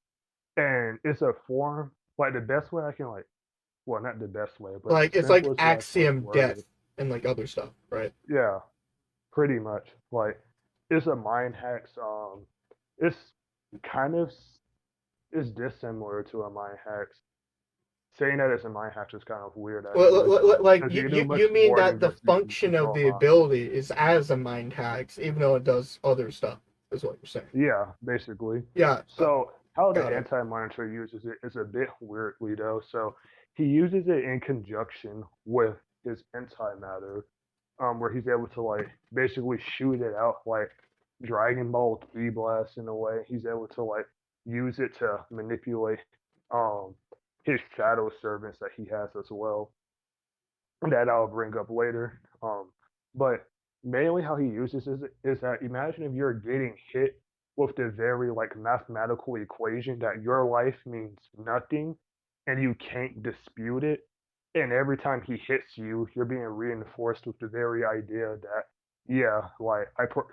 and it's a form. Like the best way I can like, well, not the best way, but the Like it's like simplest way I can like axiom word death, it. and like other stuff, right? Yeah, pretty much. Like, it's a mind hacks. It's kind of is dissimilar to a mind hacks. Saying that it's a mind hacks is kind of weird, actually, Like because you do much you mean more that than the just you can function of control the mind. ability is as a mind hacks, even though it does other stuff, is what you're saying. Yeah, basically. Yeah, So how the got it. anti-monitor uses it is a bit weirdly though. So he uses it in conjunction with his antimatter, where he's able to like basically shoot it out like Dragon Ball Three Blast in a way. He's able to like use it to manipulate um his shadow servants that he has as well, that I'll bring up later. But mainly how he uses is that imagine if you're getting hit with the very like mathematical equation that your life means nothing and you can't dispute it. And every time he hits you, you're being reinforced with the very idea that, yeah, like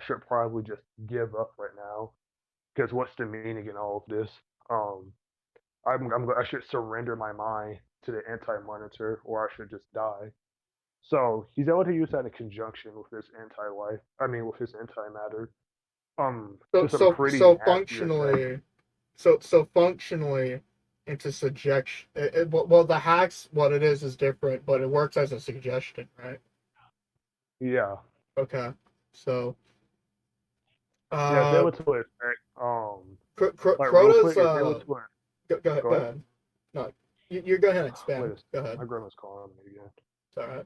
should probably just give up right now because what's the meaning in all of this? Um, I should surrender my mind to the anti-monitor or I should just die. So he's able to use that in conjunction with his anti-life. I mean, with his antimatter. To some pretty So nasty effects. functionally, functionally, it's a suggestion. Well, the hacks, what it is different, but it works as a suggestion, right? Yeah, Okay, so yeah. It's uh, able to affect. Like real Crota's quick, it's able to. go ahead, Go go ahead. ahead. No, you go ahead and Wait expand. a second. Go ahead. My grandma's calling me again. It's all right.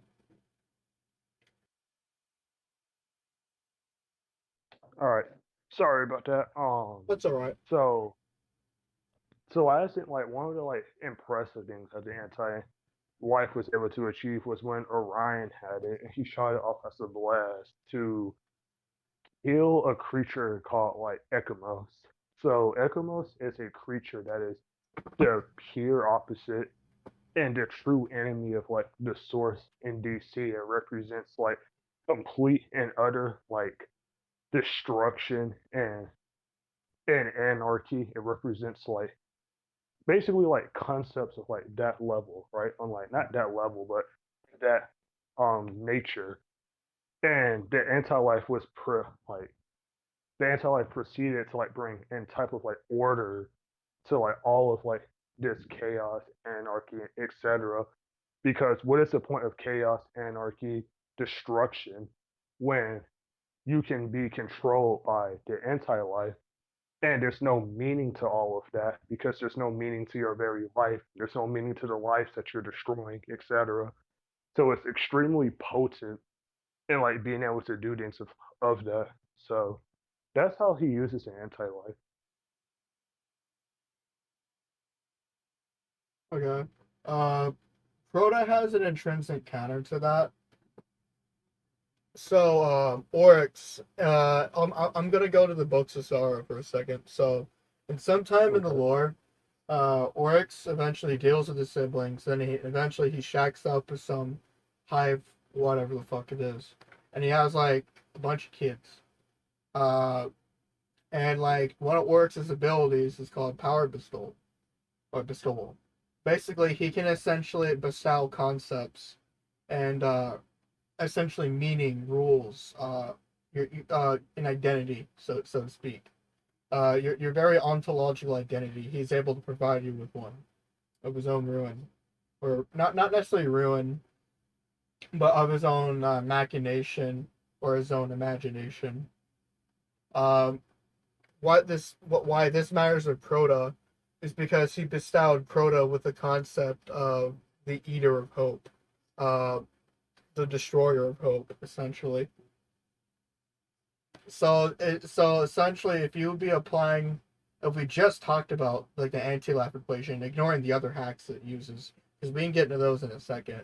All right. Sorry about that. That's all right. So so I think like one of the like impressive things that the anti-life was able to achieve was when Orion had it and he shot it off as a blast to heal a creature called like Ekamos. So Ekamos is a creature that is the pure opposite and the true enemy of like the source in DC. It represents like complete and utter like destruction and anarchy. It represents like basically like concepts of like that level, right? On like not that level, but that nature. And the anti-life was like the anti-life proceeded to like bring in type of like order to like all of like this chaos, anarchy, etc. Because what is the point of chaos, anarchy, destruction when you can be controlled by the anti-life and there's no meaning to all of that because there's no meaning to your very life. There's no meaning to the lives that you're destroying, etc. So it's extremely potent in like being able to do things of that. So that's how he uses the anti-life. Okay. Uh, Crota has an intrinsic counter to that. So, Oryx, I'm gonna go to the books of Sorrow for a second. So, in some time in the Okay. lore, Oryx eventually deals with his siblings, then he eventually he shacks up with some hive, whatever the fuck it is, and he has like a bunch of kids. Uh, and like one of Oryx's abilities is called Power Bestowal or Bestowal. Basically, he can essentially bestow concepts and essentially meaning, rules, an identity, so to speak. Your very ontological identity. He's able to provide you with one of his own ruin, or not necessarily ruin, but of his own machination or his own imagination. Um, why this matters with Crota is because he bestowed Crota with the concept of the Eater of Hope, uh, the Destroyer of Hope, essentially. So essentially, if you would be applying, if we just talked about like the anti-laugh equation, ignoring the other hacks it uses, because we can get into those in a second,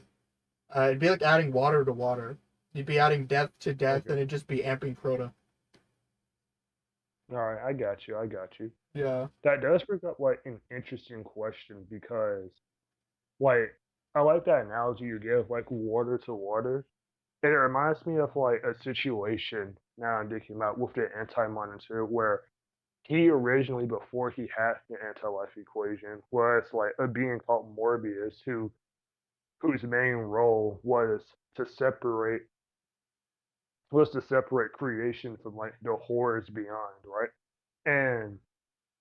it'd be like adding water to water. You'd be adding death to death, Okay. and it'd just be amping Crota. All right. I got you. I got you. Yeah. That does bring up like an interesting question because like I like that analogy you give, like water to water. And it reminds me of like a situation now I'm thinking about with the anti-monitor where he originally before he had the anti-life equation was like a being called Morbius who whose main role to separate creation from like the horrors beyond, right? And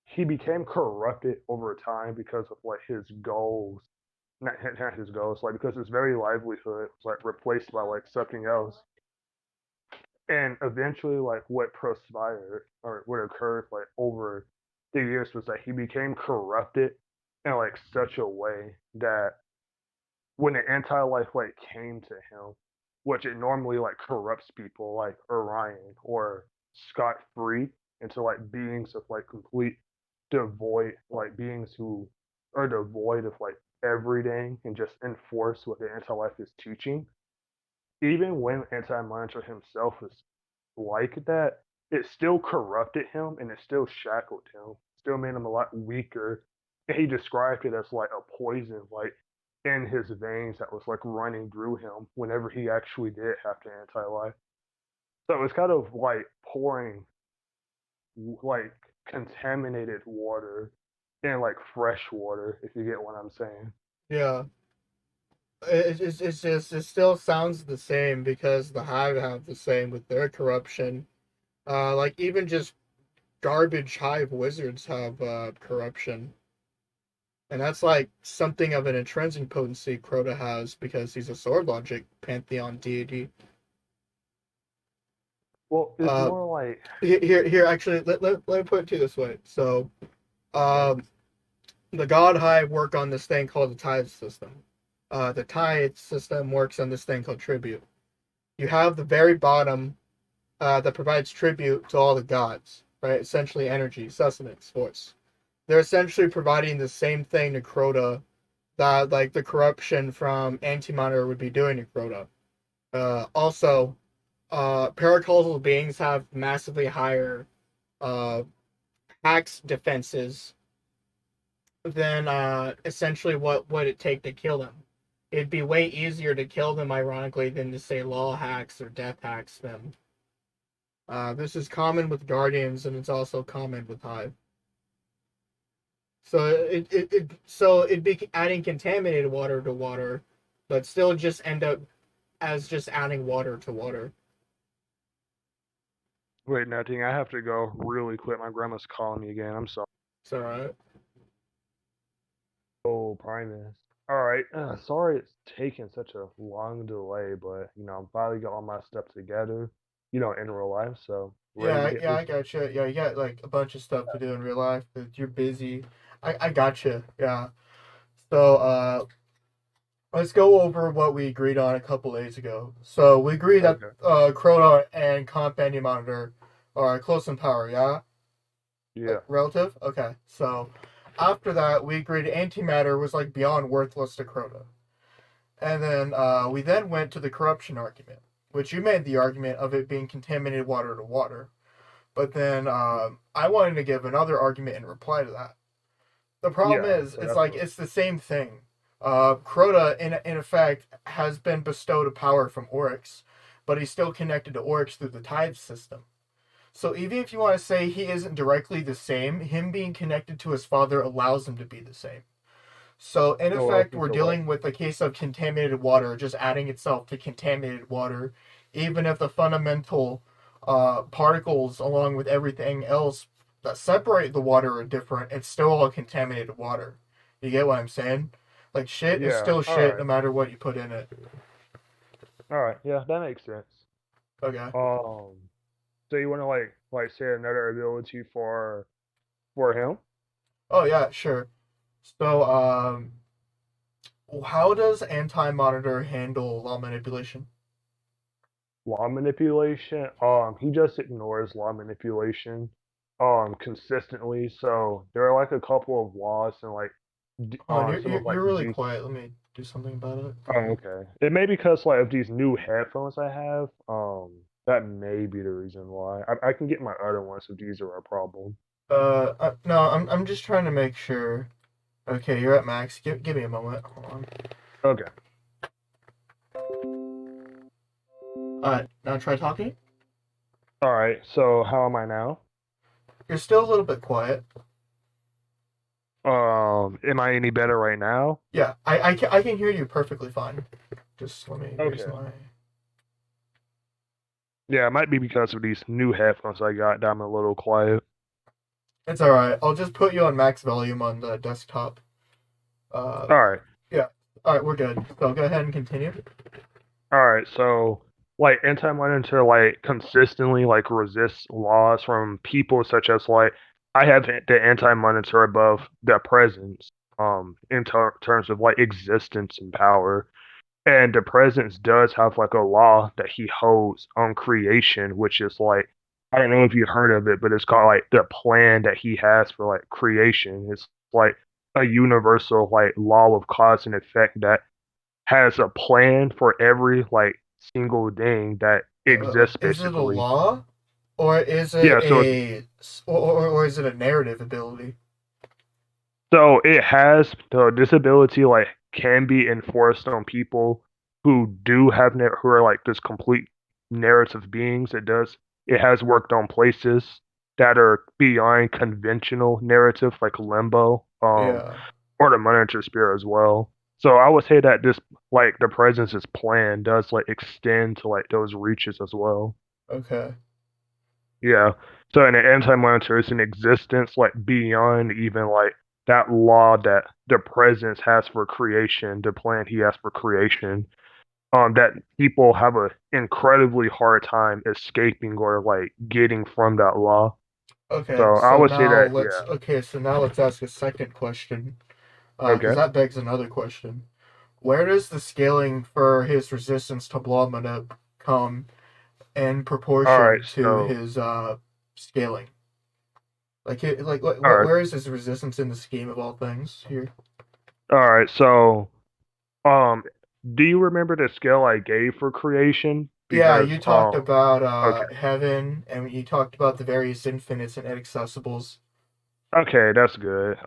he became corrupted over time because of like his goals, not his goals, like because his very livelihood was like replaced by like something else. And eventually, like what transpired or what occurred like over the years was that he became corrupted in like such a way that when the anti-life like came to him, which it normally like corrupts people like Orion or Scott Free into like beings of like complete devoid, like beings who are devoid of like everything and just enforce what the anti-life is teaching. Even when Anti Monitor himself is like that, it still corrupted him and it still shackled him, still made him a lot weaker. And he described it as like a poison, like in his veins that was like running through him whenever he actually did have to anti life. So it was kind of like pouring like contaminated water in like fresh water, if you get what I'm saying. Yeah. It's just it still sounds the same because the Hive have the same with their corruption. Like even just garbage Hive wizards have corruption, and that's like something of an intrinsic potency Crota has because he's a sword logic pantheon deity. Well, it's Uh, more like here actually let me put it to you this way. So, um, the God Hive work on this thing called the tithe system. The tithe system works on this thing called tribute. You have the very bottom that provides tribute to all the gods, right? Essentially, energy, sustenance, force. They're essentially providing the same thing to Crota that like the corruption from Anti Monitor would be doing to Crota. Also, paracausal beings have massively higher uh, axe defenses than essentially what would it take to kill them. It'd be way easier to kill them, ironically, than to say law hacks or death hacks them. This is common with Guardians, and it's also common with Hive. So it'd be adding contaminated water to water, but still just end up as just adding water to water. wait, nothing. I have to go really quick. My grandma's calling me again. I'm sorry. It's alright. Oh, Primus. All right. Sorry it's taking such a long delay, but I'm finally got all my stuff together, in real life. So ready to Yeah, get yeah, this. I got you. Yeah, you got like a bunch of stuff to do in real life, but you're busy. I got you. Yeah. So let's go over what we agreed on a couple days ago. So we agreed that Okay. Crota and Comp Anti Monitor are close in power. Yeah. Yeah. Relative. Okay. So after that, we agreed antimatter was like beyond worthless to Crota. And then we then went to the corruption argument, which you made the argument of it being contaminated water to water. But then I wanted to give another argument in reply to that. The problem Yeah. is, So it's that's like what. it's the same thing. Crota, in effect, has been bestowed a power from Oryx, but he's still connected to Oryx through the tithe system. So even if you want to say he isn't directly the same, him being connected to his father allows him to be the same. So in So else effect, we're into what? dealing with a case of contaminated water just adding itself to contaminated water, even if the fundamental particles, along with everything else that separate the water, are different. It's still all contaminated water. You get what I'm saying? Like shit is Yeah. still All shit right. no matter what you put in it. All right. Yeah, that makes sense. Okay. Um. So you want to like say another ability for him? Oh yeah, sure. So how does Anti Monitor handle law manipulation? Law manipulation. He just ignores law manipulation. Consistently. So there are like a couple of laws and like Hold on, some of like you're really these. quiet. Let me do something about it. Oh, okay. It may be because like of these new headphones I have. That may be the reason why. I can get my other ones if these are a problem. No, I'm just trying to make sure. Okay, you're at max. Give me a moment. Hold on. Okay. Alright, now try talking. All right. So how am I now? You're still a little bit quiet. Am I any better right now? Yeah, I can hear you perfectly fine. Just let me raise Okay. my. Yeah, it might be because of these new headphones I got that I'm a little quiet. It's all right. I'll just put you on max volume on the desktop. Uh, All right. yeah. All right, we're good. So go ahead and continue. All right. So, like, anti-monitor, like, consistently, like, resists laws from people such as, like, I have the anti-monitor above the presence, in terms of, like, existence and power. And the presence does have like a law that he holds on creation, which is like, I don't know if you heard of it, but it's called like the plan that he has for like creation. It's like a universal like law of cause and effect that has a plan for every like single thing that exists Is it a basically. law, or is it Yeah, so or is it a narrative ability? it has the disability like can be enforced on people who do have who are like this complete narrative beings. It has worked on places that are beyond conventional narrative like limbo, Yeah. or the monitor sphere as well. So I would say that this like the presence's plan does like extend to like those reaches as well. Okay. Yeah. So an anti-monitor is in existence like beyond even like that law that the presence has for creation, the plan he has for creation. That people have a incredibly hard time escaping or like getting from that law. Okay. So I So would say now that, let's. yeah. Okay. So now let's ask a second question. Because Okay. that begs another question. Where does the scaling for his resistance to blood come in All right. proportion to So his scaling? all right. Where is his resistance in the scheme of all things here? All right. So um, do you remember the scale I gave for creation? Yeah, Because you talked about okay. heaven, and you talked about the various infinites and inaccessibles. Okay, that's good.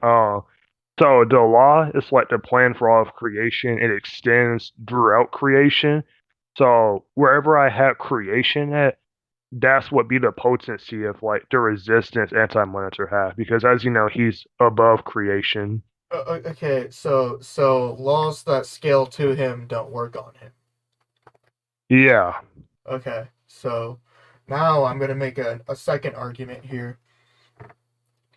So the law is like the plan for all of creation. It extends throughout creation. So wherever I have creation at, that's what be the potency of like the resistance anti-monitor have. Because as you know, he's above creation. Okay, so laws that scale to him don't work on him. Yeah. Okay, so now I'm gonna make a second argument here.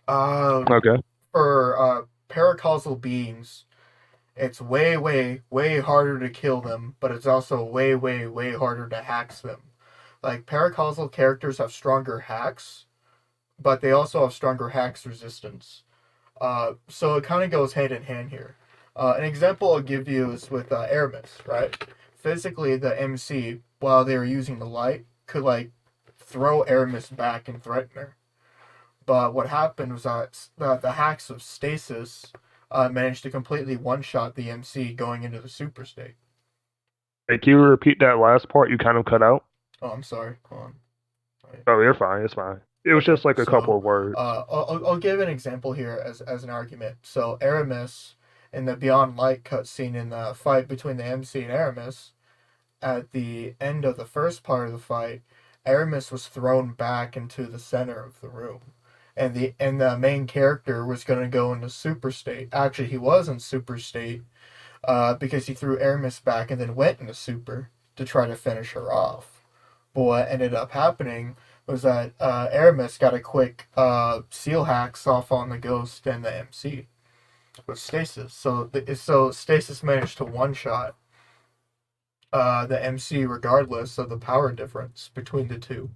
Uh, Okay. for paracausal beings, it's way harder to kill them, but it's also way harder to hacks them. Like paracausal characters have stronger hacks, but they also have stronger hacks resistance. So it kind of goes hand in hand here. An example I'll give you is with Aramis, right? Physically, the MC, while they were using the light, could like throw Aramis back and threaten her. But what happened was that the hacks of Stasis managed to completely one-shot the MC going into the super state. Hey, can you repeat that last part you kind of cut out? Oh, I'm sorry. Hold on. Right. Oh, you're fine. It's fine. It was Okay, just like a couple so of words. I'll give an example here as an argument. So Aramis in the Beyond Light cutscene in the fight between the MC and Aramis, at the end of the first part of the fight, Aramis was thrown back into the center of the room. And the main character was going to go into super state. Actually, he was in super state because he threw Aramis back and then went into super to try to finish her off. But what ended up happening was that Aramis got a quick seal hacks off on the Ghost and the MC with Stasis. So Stasis managed to one shot the MC regardless of the power difference between the two.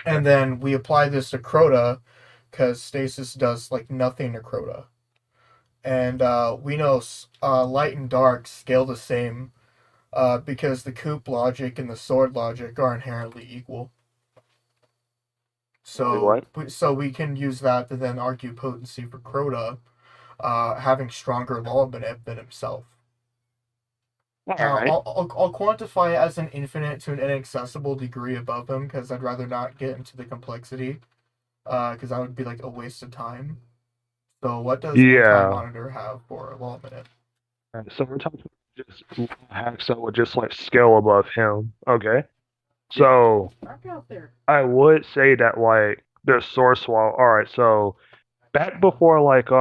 And then we apply this to Crota because Stasis does like nothing to Crota. And we know light and dark scale the same because the coup logic and the sword logic are inherently equal. Wait, So, what? so we can use that to then argue potency for Crota, having stronger law than himself. All Now, right. I'll quantify it as an infinite to an inaccessible degree above him because I'd rather not get into the complexity, because that would be like a waste of time. So, what does Anti Yeah. Monitor have for law minute? And so we're talking about just hacks that would just like scale above him. Okay. Yeah. So I would say that like the source wall. All right. So back before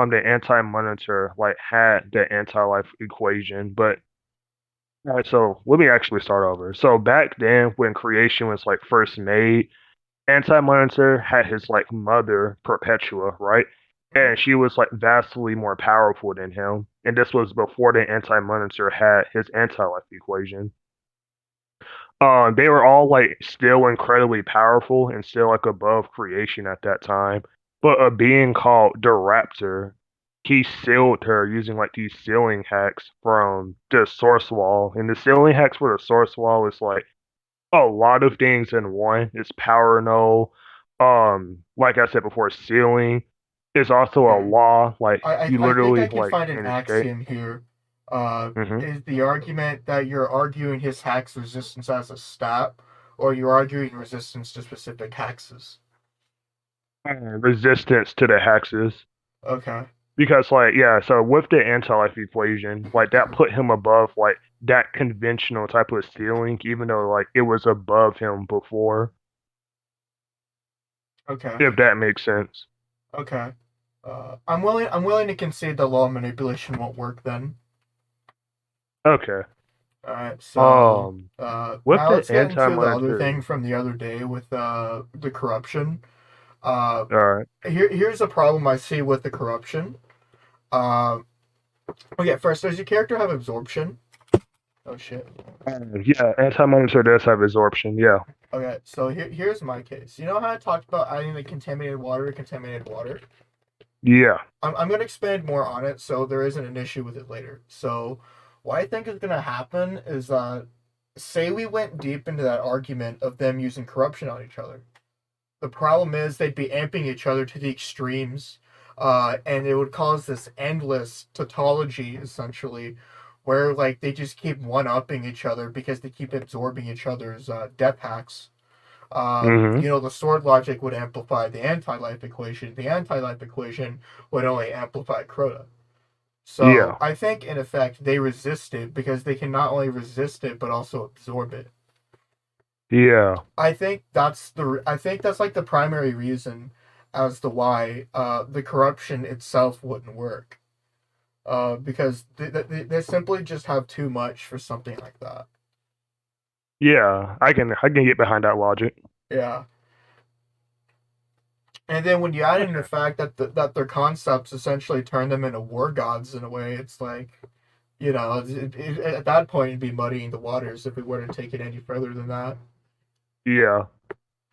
the anti monitor had the anti life equation, but all right, so let me actually start over. So back then when creation was first made, anti monitor had his mother Perpetua, right? Mhm. And she was vastly more powerful than him. And this was before the anti monitor had his anti life equation. They were all still incredibly powerful and still above creation at that time. But a being called the Raptor, he sealed her using these sealing hacks from the source wall. And the sealing hacks for the source wall is a lot of things in one. It's power null. Like I said before, sealing. It's also a Okay. law. You I think I literally can find an can escape. axiom here. hmm Is the argument that you're arguing his hex resistance as a stat, or you're arguing resistance to specific hexes? Resistance to the hexes. Okay. Because yeah, so with the anti-life equation, that put him above that conventional type of ceiling, even though it was above him before, Okay. if that makes sense. Okay. I'm willing to concede the law of manipulation won't work then. Okay. All right. So Um, with now the let's get into the other anti-monitor, thing from the other day with the corruption. Uh, all right. here's a problem I see with the corruption. Uh, okay. First, does your character have absorption? Oh shit. Yeah, anti-monitor does have absorption. Yeah. Okay, so here's my case. You know how I talked about adding the contaminated water to contaminated water? Yeah. I'm going to expand more on it so there isn't an issue with it later. So, what I think is going to happen is say we went deep into that argument of them using corruption on each other. The problem is they'd be amping each other to the extremes, and it would cause this endless tautology, essentially, where they just keep one upping each other because they keep absorbing each other's death hacks. hmm The sword logic would amplify the anti-life equation. The anti-life equation would only amplify Crota. So Yeah. I think in effect they resist it because they can not only resist it but also absorb it. Yeah. I think that's the primary reason as to why the corruption itself wouldn't work. Because they simply just have too much for something like that. Yeah. I can get behind that logic. Yeah. And then when you add in the Okay. fact that that their concepts essentially turn them into war gods in a way, it's at that point it'd be muddying the waters if we were to take it any further than that. Yeah.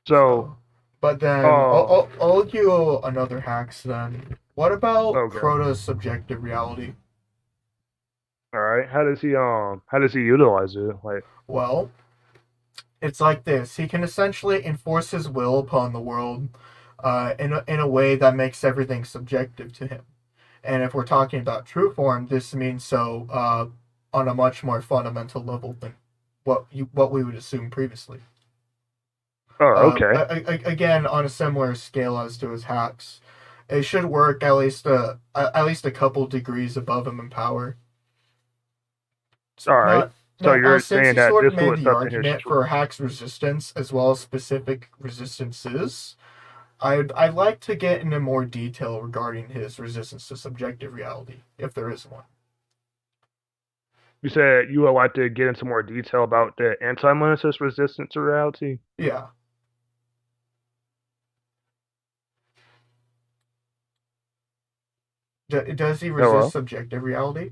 So, So, but then I'll give you another hacks then. What about okay. Crota's subjective reality? All right. How does he utilize it? Well, it's like this. He can essentially enforce his will upon the world in a way that makes everything subjective to him. And if we're talking about true form, this means so on a much more fundamental level than what we would assume previously. Oh, okay. Again, on a similar scale as to his hacks, it should work at least a couple degrees above him in power. All right. Now, So now, you're since saying you that sort of this made was the something his argument for hacks resistance as well as specific resistances, I'd like to get into more detail regarding his resistance to subjective reality, if there is one. You said you would like to get into more detail about the anti-monitor's resistance to reality? Yeah. Does he resist Hello? subjective reality?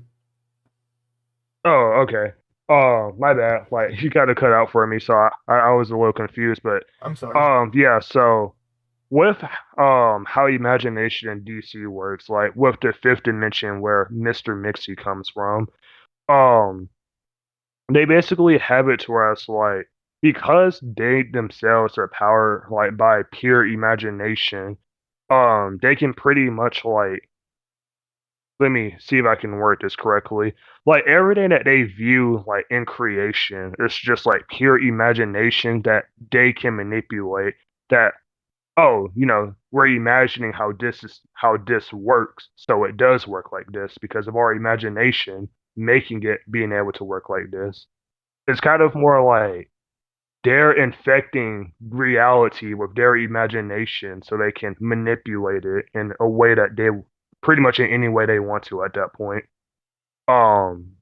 Oh, okay. Oh, my bad. You got to cut out for me, so I was a little confused, but I'm sorry. yeah. So with how imagination in DC works, with the fifth dimension where Mr. Mixie comes from, um, they basically have it to where it's because they themselves are powered by pure imagination, they can pretty much let me see if I can word this correctly. Everything that they view in creation, it's just pure imagination that they can manipulate. That we're imagining how this works, so it does work like this because of our imagination making it being able to work like this. It's kind of more they're infecting reality with their imagination so they can manipulate it in a way that they pretty much in any way they want to at that point. Um,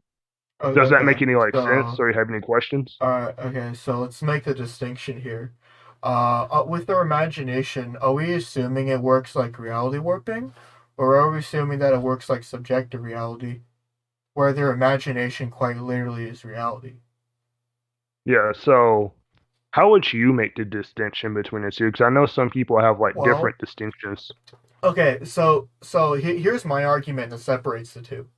does that Okay, make any like sense, so or you have any questions? okay, so let's make the distinction here. With our imagination, are we assuming it works like reality warping, or are we assuming that it works like subjective reality, where their imagination quite literally is reality? Yeah, so how would you make the distinction between the two? Because I know some people have like Well, different distinctions. okay, here's my argument that separates the two.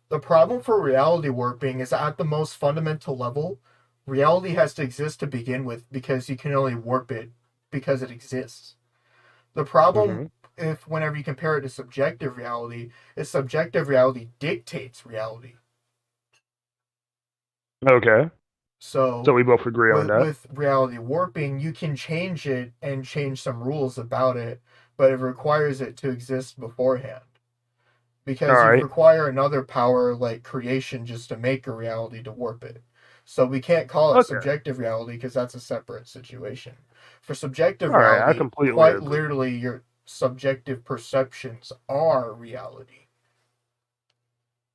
The problem for reality warping is that at the most fundamental level, reality has to exist to begin with because you can only warp it because it exists. The problem, Hmm. if whenever you compare it to subjective reality, is subjective reality dictates reality. Okay, so So we both agree on that. with reality warping, you can change it and change some rules about it, but it requires it to exist beforehand. All Because you right. require another power like creation just to make a reality to warp it. So we can't call it Okay. subjective reality because that's a separate situation. For subjective All right. I reality, completely quite agree. literally, your subjective perceptions are reality.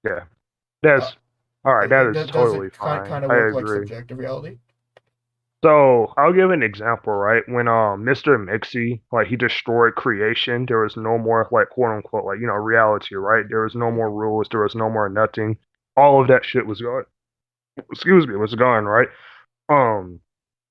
Yeah. Uh, That's all right. That is does totally it kind fine. of I work like agree. subjective reality? So I'll give an example, right? When Mr. Mixie, like he destroyed creation, there was no more like quote unquote like reality, right? There was no Yeah. more rules, there was no more nothing. All of that shit was gone. Excuse me, was gone, right? Um,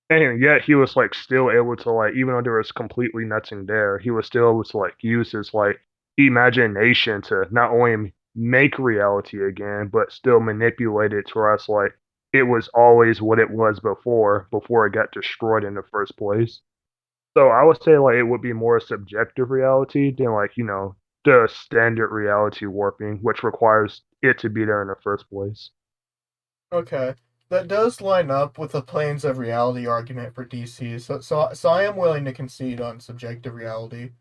and yet he was like still able to like, even though there was completely nothing there, he was still able to like use his like imagination to not only make reality again, but still manipulate it to us like it was always what it was before it got destroyed in the first place. So I would say like it would be more subjective reality than like, the standard reality warping, which requires it to be there in the first place. Okay. That does line up with the planes of reality argument for DC. So I am willing to concede on subjective reality.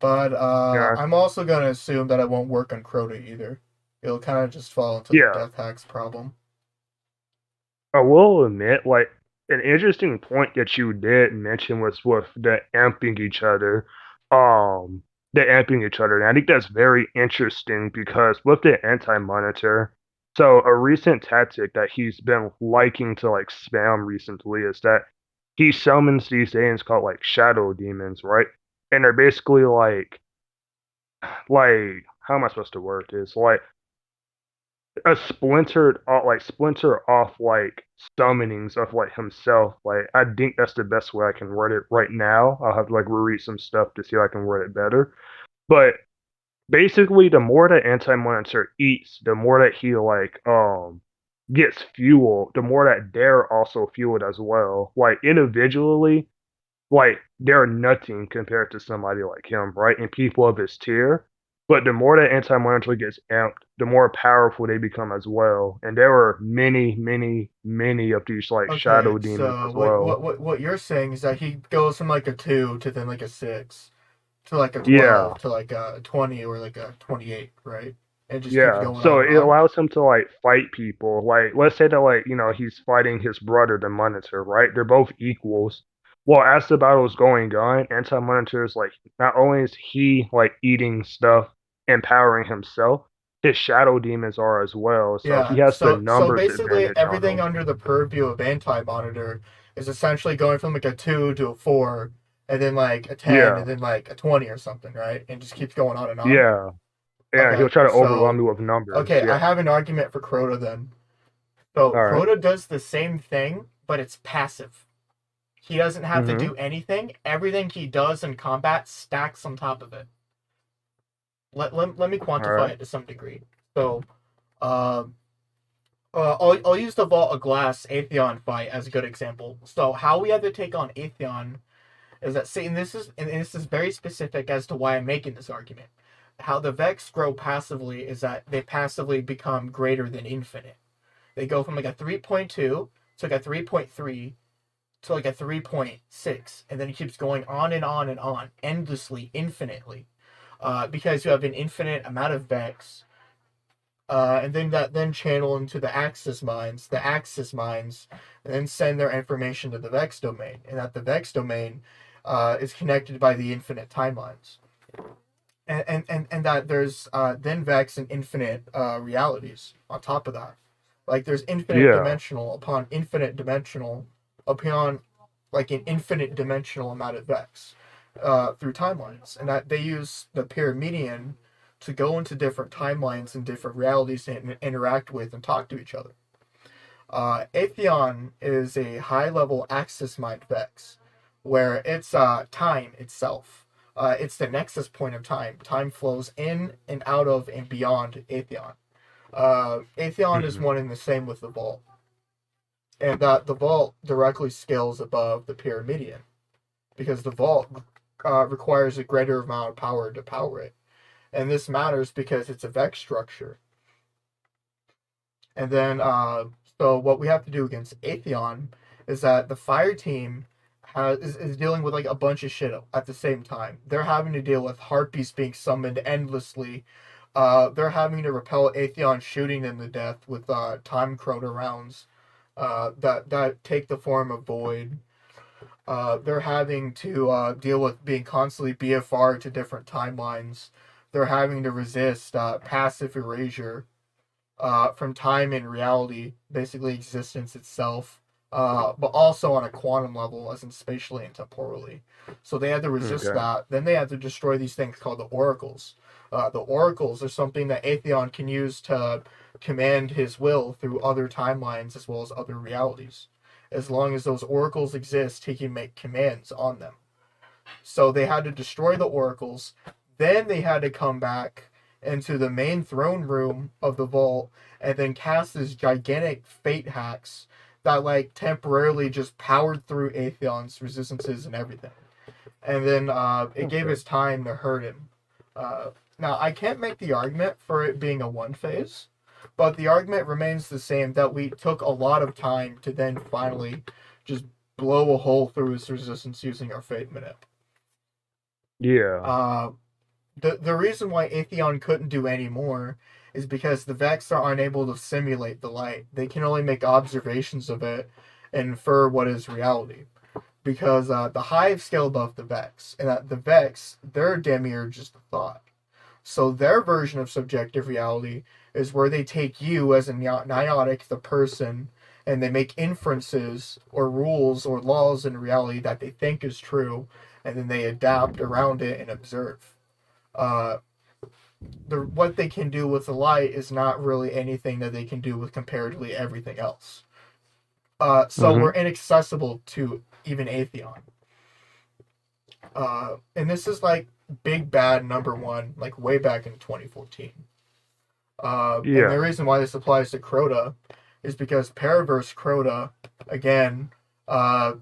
But Yeah. I'm also going to assume that it won't work on Crota either. It'll kind of just fall into the Yeah. death hacks problem. I will admit, like, an interesting point that you did mention was with the amping each other. Um, the amping each other. And I think that's very interesting because with the anti-monitor, so a recent tactic that he's been liking to like spam recently is that he summons these things called like shadow demons, right? And they're basically like how am I supposed to word this? Like a splinter off like summonings of like himself. Like I think that's the best way I can word it right now. I'll have to like reread some stuff to see if I can word it better. But basically the more that anti-monitor eats, the more that he like gets fuel, the more that they're also fueled as well. Like individually, like they're nothing compared to somebody like him, right? And people of his tier. But the more that anti-monitor gets amped, the more powerful they become as well. And there were many, many, many of these like Okay, shadow demons so as well. what you're saying is that he goes from like a 2 to then like a 6 to like a Yeah, 12 to like a 20 or like a 28, right? It just keeps yeah. going on So and it on. allows him to like fight people. Like let's say that like, he's fighting his brother, the Monitor, right? They're both equals. Well, as the battle's going on, Anti-Monitor is like not only is he like eating stuff, empowering himself, his shadow demons are as well. So he Yeah, has the so numbers basically advantage on everything them. under the purview of anti-monitor is essentially going from like a 2 to a 4 and then like a 10 Yeah, and then like a 20 or something, right? And just keeps going on and on. yeah. Yeah, Okay, he'll try to overwhelm so you with numbers. okay, I Yeah. have an argument for Crota then. So All right. Crota does the same thing, but it's passive. He doesn't have to Mm-hmm. do anything. Everything he does in combat stacks on top of it. Let me All quantify right. it to some degree. So, uh, I'll use the Vault of Glass Atheon fight as a good example. So, how we have to take on Atheon is that, see, and this is very specific as to why I'm making this argument. How the Vex grow passively is that they passively become greater than infinite. They go from like a 3.2 to like a 3.3 to like a 3.6, and then it keeps going on and on and on, endlessly, infinitely, because you have an infinite amount of Vex, and then that then channel into the Axis minds, and then send their information to the Vex domain, and that the Vex domain is connected by the infinite timelines, and that there's then Vex and infinite realities on top of that. Like there's infinite Yeah. dimensional upon infinite dimensional upon like an infinite dimensional amount of Vex through timelines, and that they use the Pyramidion to go into different timelines and different realities and interact with and talk to each other. Atheon is a high level Axis mind Vex, where it's time itself. It's the nexus point of time. Time flows in and out of and beyond Atheon. Atheon is Mhm. one and the same with the Vault, and that the Vault directly scales above the Pyramidion because the Vault requires a greater amount of power to power it, and this matters because it's a Vex structure. And then, so what we have to do against Atheon is that the fire team is dealing with like a bunch of shit at the same time. They're having to deal with harpies being summoned endlessly. They're having to repel Atheon shooting them to death with time Crota rounds that take the form of void. They're having to deal with being constantly BFR to different timelines. They're having to resist passive erasure from time and reality, basically existence itself, but also on a quantum level, as in spatially and temporally. So they had to resist Okay. that. Then they had to destroy these things called the oracles. The oracles are something that Atheon can use to command his will through other timelines as well as other realities. As long as those oracles exist, he can make commands on them. So they had to destroy the oracles. Then they had to come back into the main throne room of the vault and then cast this gigantic fate hacks that like temporarily just powered through Atheon's resistances and everything. And then it gave Okay. us time to hurt him. Now I can't make the argument for it being a one phase, but the argument remains the same that we took a lot of time to then finally just blow a hole through his resistance using our fate minute. Yeah. Uh, the reason why Atheon couldn't do any more is because the Vex are unable to simulate the light. They can only make observations of it and infer what is reality. Because the Hive scale above the Vex, and the Vex, their demiurge is the thought. So their version of subjective reality is where they take you as a Nyotic, the person, and they make inferences or rules or laws in reality that they think is true, and then they adapt around it and observe. Uh, what they can do with the light is not really anything that they can do with comparatively everything else. So Mm-hmm. we're inaccessible to even Atheon. And this is like big bad number one, like way back in 2014. And the Yeah. reason why this applies to Crota is because Paraverse Crota, again,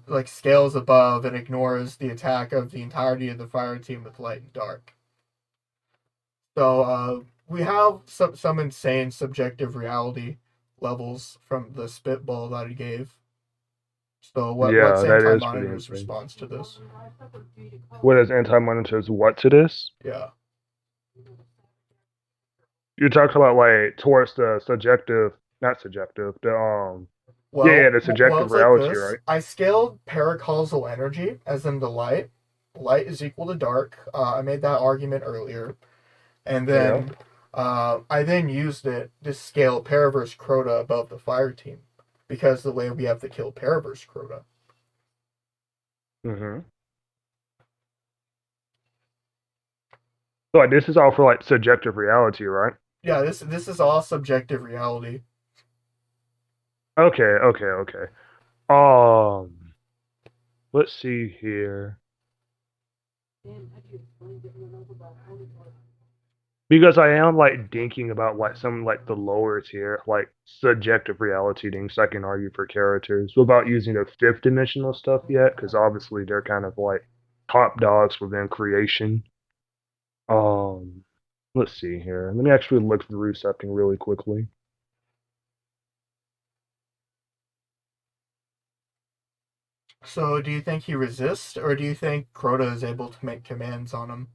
like scales above and ignores the attack of the entirety of the fire team with light and dark. So we have some insane subjective reality levels from the spitball that he gave. So what's Yeah, that Anti is pretty Monitor's insane. response to this? What is Anti Monitor's what to this? Yeah. You talked about like towards the subjective, not subjective, the yeah, the Well, subjective it's like reality, this. right? I scaled paracausal energy, as in the light. Light is equal to dark. I made that argument earlier, and Yeah. then I then used it to scale Paraverse Crota above the fire team, because the way we have to kill Paraverse Crota. Mm-hmm. So like this is all for like subjective reality, right? Yeah, this is all subjective reality. Okay, okay, okay. Um, let's see here. Because I am like thinking about like some like the lower tier, like subjective reality things I can argue for characters without using the fifth dimensional stuff yet, because obviously they're kind of like top dogs within creation. Um, let's see here. Let me actually look through something really quickly. So, do you think he resists, or do you think Crota is able to make commands on him?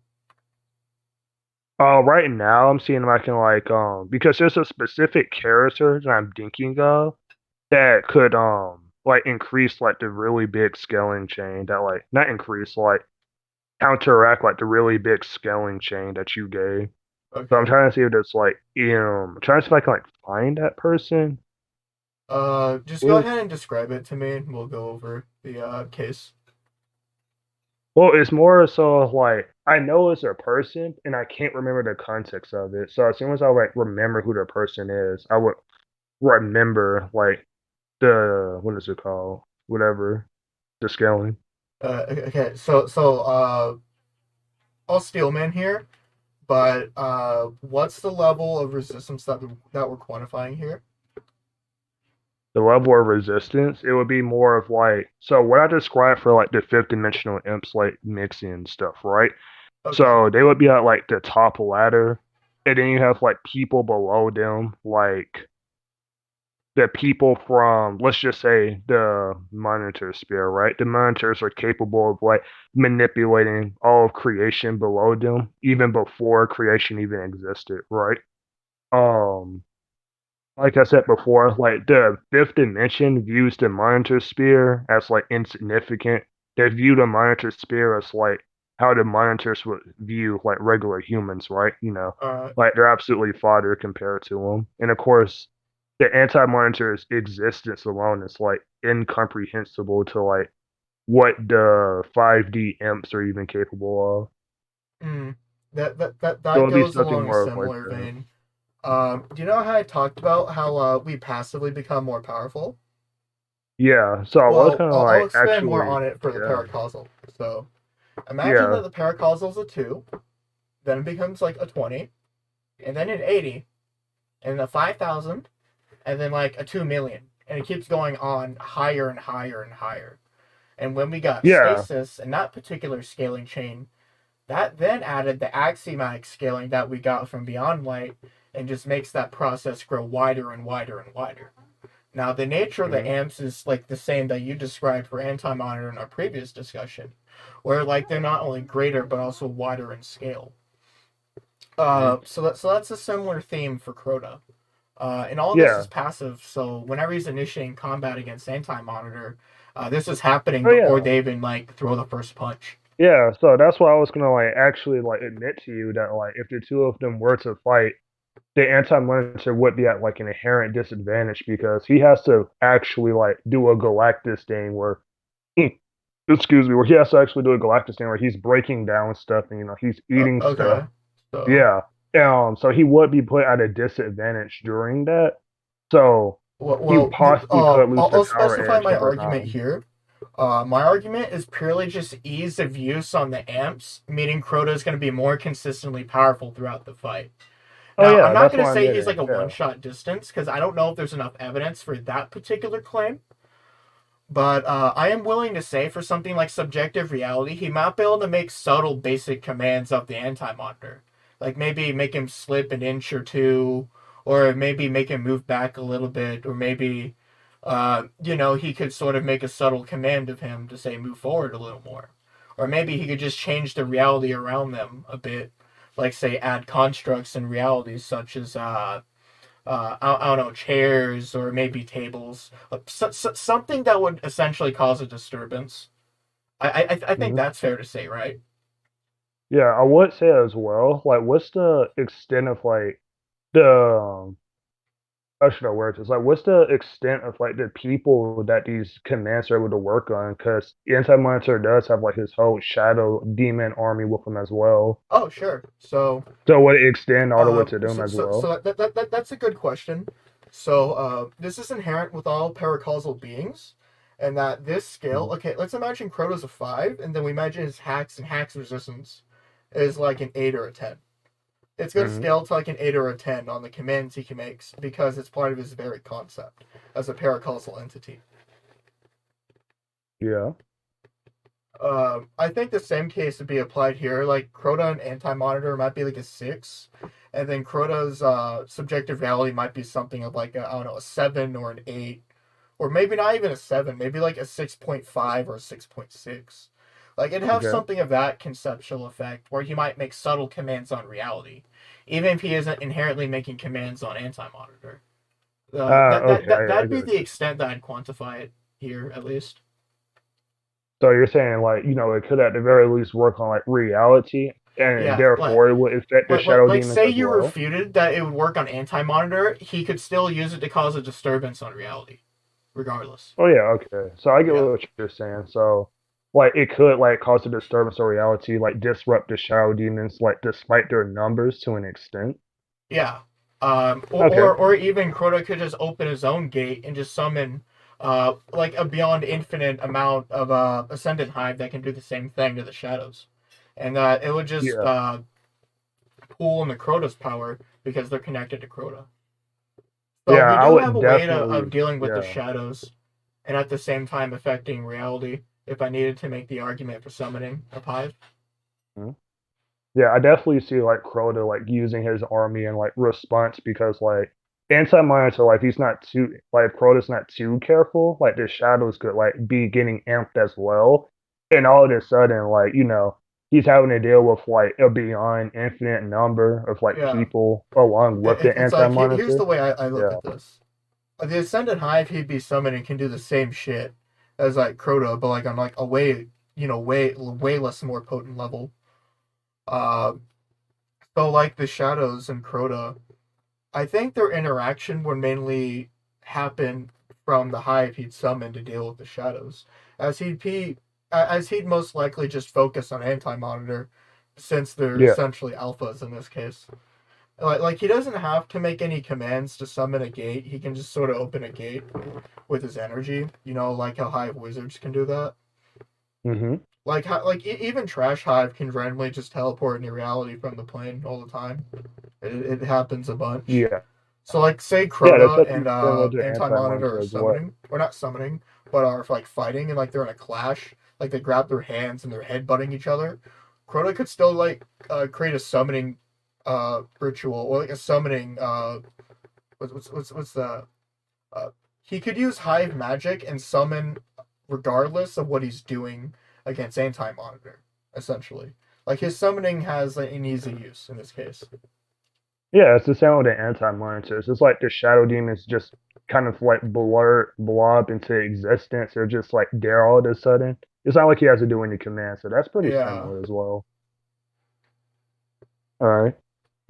Right now I'm seeing if I can like because there's a specific character that I'm thinking of that could like increase like the really big scaling chain that like not increase like counteract like the really big scaling chain that you gave. So I'm Okay. trying to see if there's like trying to see if I can like find that person. Just go With ahead and describe it to me, and we'll go over the case. well, it's more so like I know it's a person and I can't remember the context of it. So as soon as I like remember who the person is, I would remember like the what is it called? Whatever the scaling. Okay. I'll steelman here, but what's the level of resistance that we're quantifying here? The level of resistance, it would be more of like so what I described for like the fifth dimensional imps like mixing and stuff, right? Okay. So they would be at like the top ladder, and then you have like people below them, like the people from let's just say the monitor sphere, right? The monitors are capable of like manipulating all of creation below them, even before creation even existed, right? Um, like I said before, like the fifth dimension views the monitor sphere as like insignificant. They view the monitor sphere as like how the monitors would view like regular humans, right? Uh, Like they're absolutely fodder compared to them. And of course, the anti-monitor's existence alone is like incomprehensible to like what the 5D imps are even capable of. mm, So that it'd be goes something along a more of like similar that. vein. Do you know how I talked about how we passively become more powerful? Yeah, so I was Well, kind of I'll like expand more actually, on it for the yeah, paracausal. So imagine yeah. that the paracausal is a 2, then it becomes like a 20, and then an 80, and a 5,000, and then like a 2 million. And it keeps going on higher and higher and higher. And when we got Yeah, stasis and that particular scaling chain, that then added the axiomatic scaling that we got from Beyond Light and just makes that process grow wider and wider and wider. Now, the nature of the mhm, amps is like the same that you described for Anti Monitor in our previous discussion, where like they're not only greater but also wider in scale. mhm. So that's a similar theme for Crota. And all of this is Yeah. passive, so whenever he's initiating combat against Anti Monitor, this is happening Oh before yeah. they even like throw the first punch. Yeah, so that's why I was gonna like actually like admit to you that like if the two of them were to fight, the anti-monitor would be at like an inherent disadvantage because he has to actually like do a Galactus thing where excuse me, where he has to actually do a Galactus thing where he's breaking down stuff and he's eating stuff. Okay, so Yeah. So he would be put at a disadvantage during that. So he possibly could lose the I'll power specify edge my over argument time. here. My argument is purely just ease of use on the amps, meaning Crota is going to be more consistently powerful throughout the fight. Oh Now, I'm yeah, not that's going what to I'm say he's like getting. a Yeah. one shot distance because I don't know if there's enough evidence for that particular claim. But I am willing to say for something like subjective reality, he might be able to make subtle basic commands of the anti monitor. Like maybe make him slip an inch or two, or maybe make him move back a little bit, or maybe, he could sort of make a subtle command of him to say move forward a little more. Or maybe he could just change the reality around them a bit, like say add constructs and realities such as I don't know, chairs or maybe tables, something that would essentially cause a disturbance. I think Mhm. that's fair to say, right? Yeah, I would say as well, like, what's the extent of like the I should know where it is. Like, what's the extent of like the people that these commands are able to work on? Because Anti-Monitor does have like his whole shadow demon army with him as well. Oh, sure. So would it extend all the way to them as well? That's a good question. So this is inherent with all paracausal beings, and that this scale. Mhm. Okay, let's imagine Crota's a 5, and then we imagine his hacks and hacks resistance is like an 8 or a 10. It's going to Mhm. scale to like an 8 or a 10 on the commands he makes because it's part of his very concept as a paracausal entity. Yeah. I think the same case would be applied here. Like Crota and Anti Monitor might be like a 6, and then Crota's subjective reality might be something of like I don't know, a 7 or an 8, or maybe not even a 7, maybe like a 6.5 or a 6.6. Like it'd have Okay. something of that conceptual effect where he might make subtle commands on reality, even if he isn't inherently making commands on Anti Monitor. Okay, I That'd get be what the you're extent that I'd quantify it here, at least. So you're saying like, it could at the very least work on like reality and Yeah, therefore it would affect the shadow like demons say as you well? refuted that it would work on Anti Monitor, he could still use it to cause a disturbance on reality, regardless. Oh yeah, okay. So I get Yeah, what you're saying. So like it could like cause a disturbance of reality, like disrupt the shadow demons, like despite their numbers to an extent. yeah. Okay. Or even Crota could just open his own gate and just summon like a beyond infinite amount of Ascendant Hive that can do the same thing to the shadows, and it would just Yeah. pool in the Crota's power because they're connected to Crota. So Yeah, we I do have would a way of definitely dealing with the yeah. shadows, and at the same time affecting reality. If I needed to make the argument for summoning a Hive, Mhm. Yeah, I definitely see like Crota like using his army in like response because like anti-monitor like he's not too like if Crota's not too careful, like the shadows could like be getting amped as well. And all of a sudden, like, he's having to deal with like a beyond infinite number of like yeah, people along with the it's like here's anti-monitor. the way I look Yeah. at this. The Ascendant Hive he'd be summoning can do the same shit as like Crota, but like on like a way way less more potent level. Uh, so like the shadows and Crota, I think their interaction would mainly happen from the hive he'd summon to deal with the shadows, as he'd most likely just focus on Anti Monitor, since they're Yeah. essentially alphas in this case. Like he doesn't have to make any commands to summon a gate. He can just sort of open a gate with his energy. You know, like how Hive wizards can do that. Hmm. Even Trash Hive can randomly just teleport into reality from the plane all the time. It happens a bunch. Yeah. So like say Yeah, that's Crota and definitely similar to Anti Monitor anti-monitor are as well. summoning, or not summoning, but are like fighting and like they're in a clash. Like they grab their hands and they're headbutting each other. Crota could still like create a summoning ritual or like a summoning what's the uh, he could use Hive magic and summon regardless of what he's doing against Anti Monitor, essentially. Like his summoning has like, an easy use in this case. Yeah, it's the same with the anti-monitors. It's like the shadow demons just kind of like blob into existence. They're just like there all of a sudden. It's not like he has to do any commands, so that's pretty Yeah. similar as well. All right.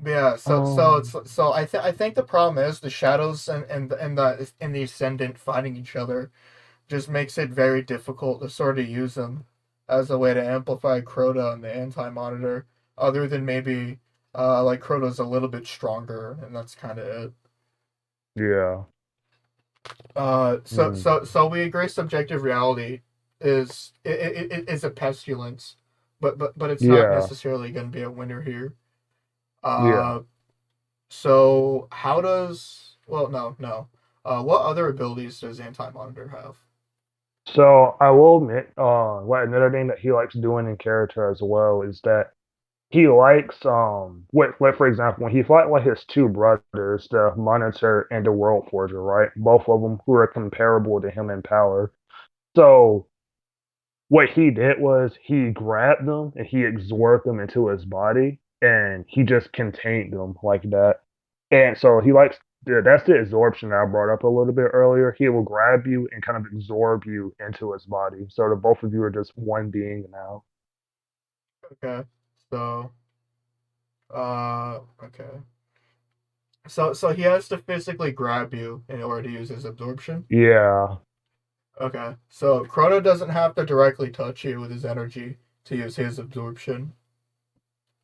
Yeah, Um. I think the problem is the shadows and the ascendant fighting each other just makes it very difficult to sort of use them as a way to amplify Crota and the anti monitor. Other than maybe like Crota's a little bit stronger, and that's kind of it. Yeah. Mm, So we agree subjective reality is a pestilence, but it's not yeah. necessarily going to be a winner here. Yeah. Uh, So how does well no. What other abilities does Anti Monitor have? So I will admit, what another thing that he likes doing in character as well is that he likes what for example when he fought like his two brothers, the Monitor and the World Forger, right? Both of them who are comparable to him in power. So what he did was he grabbed them and he absorbed them into his body and he just contained them like that. And so he likes that's the absorption that I brought up a little bit earlier. He will grab you and kind of absorb you into his body. So the both of you are just one being now. Okay, so okay, so he has to physically grab you in order to use his absorption. Yeah. Okay, so Crota doesn't have to directly touch you with his energy to use his absorption.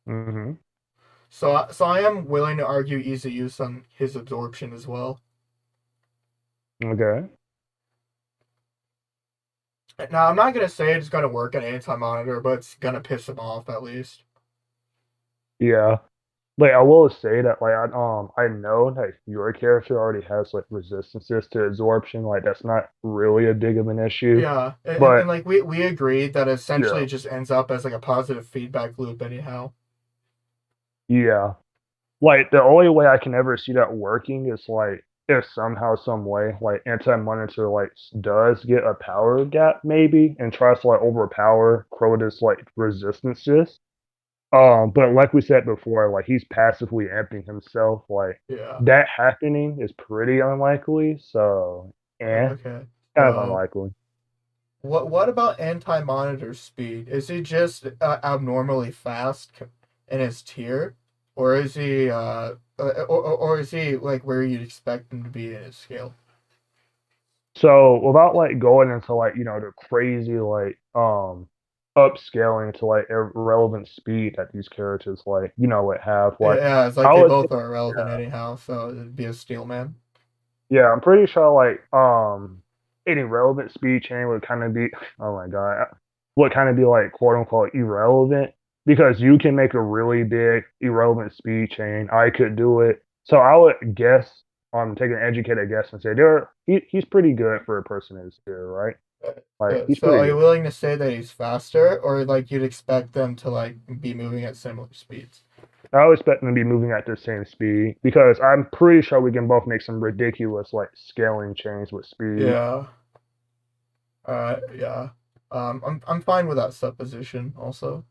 Hmm. So I am willing to argue easy use on his absorption as well. Okay. Now I'm not gonna say it's gonna work on Anti Monitor, but it's gonna piss him off at least. Yeah. Like I will say that I know that your character already has like resistances to absorption. Like that's not really a big of an issue. Yeah, and But like we agreed that essentially yeah. it just ends up as like a positive feedback loop anyhow. Yeah. Like the only way I can ever see that working is like if somehow, some way, like Anti Monitor like does get a power gap maybe and tries to like overpower Crota's like resistances. But like we said before, like he's passively amping himself. Like Yeah. that happening is pretty unlikely. So, Okay. kind of So unlikely. what about anti-monitor speed? Is he just abnormally fast in his tier, or is he or is he like where you'd expect him to be in his scale? So without like going into like the crazy like upscaling to like irrelevant speed that these characters like would have like Yeah, it's like I they would both are irrelevant yeah anyhow, so it'd be a steel man. yeah I'm pretty sure like any relevant speed chain would kind of be oh my god would kind of be like quote unquote irrelevant because you can make a really big irrelevant speed chain. I could do it, so I would guess take an educated guess and say he's pretty good for a person in his tier, right? Like he's So are pretty you good. willing to say that he's faster, or like you'd expect them to like be moving at similar speeds? I would expect them to be moving at the same speed because I'm pretty sure we can both make some ridiculous like scaling chains with speed. Yeah. Yeah. I'm fine with that supposition also.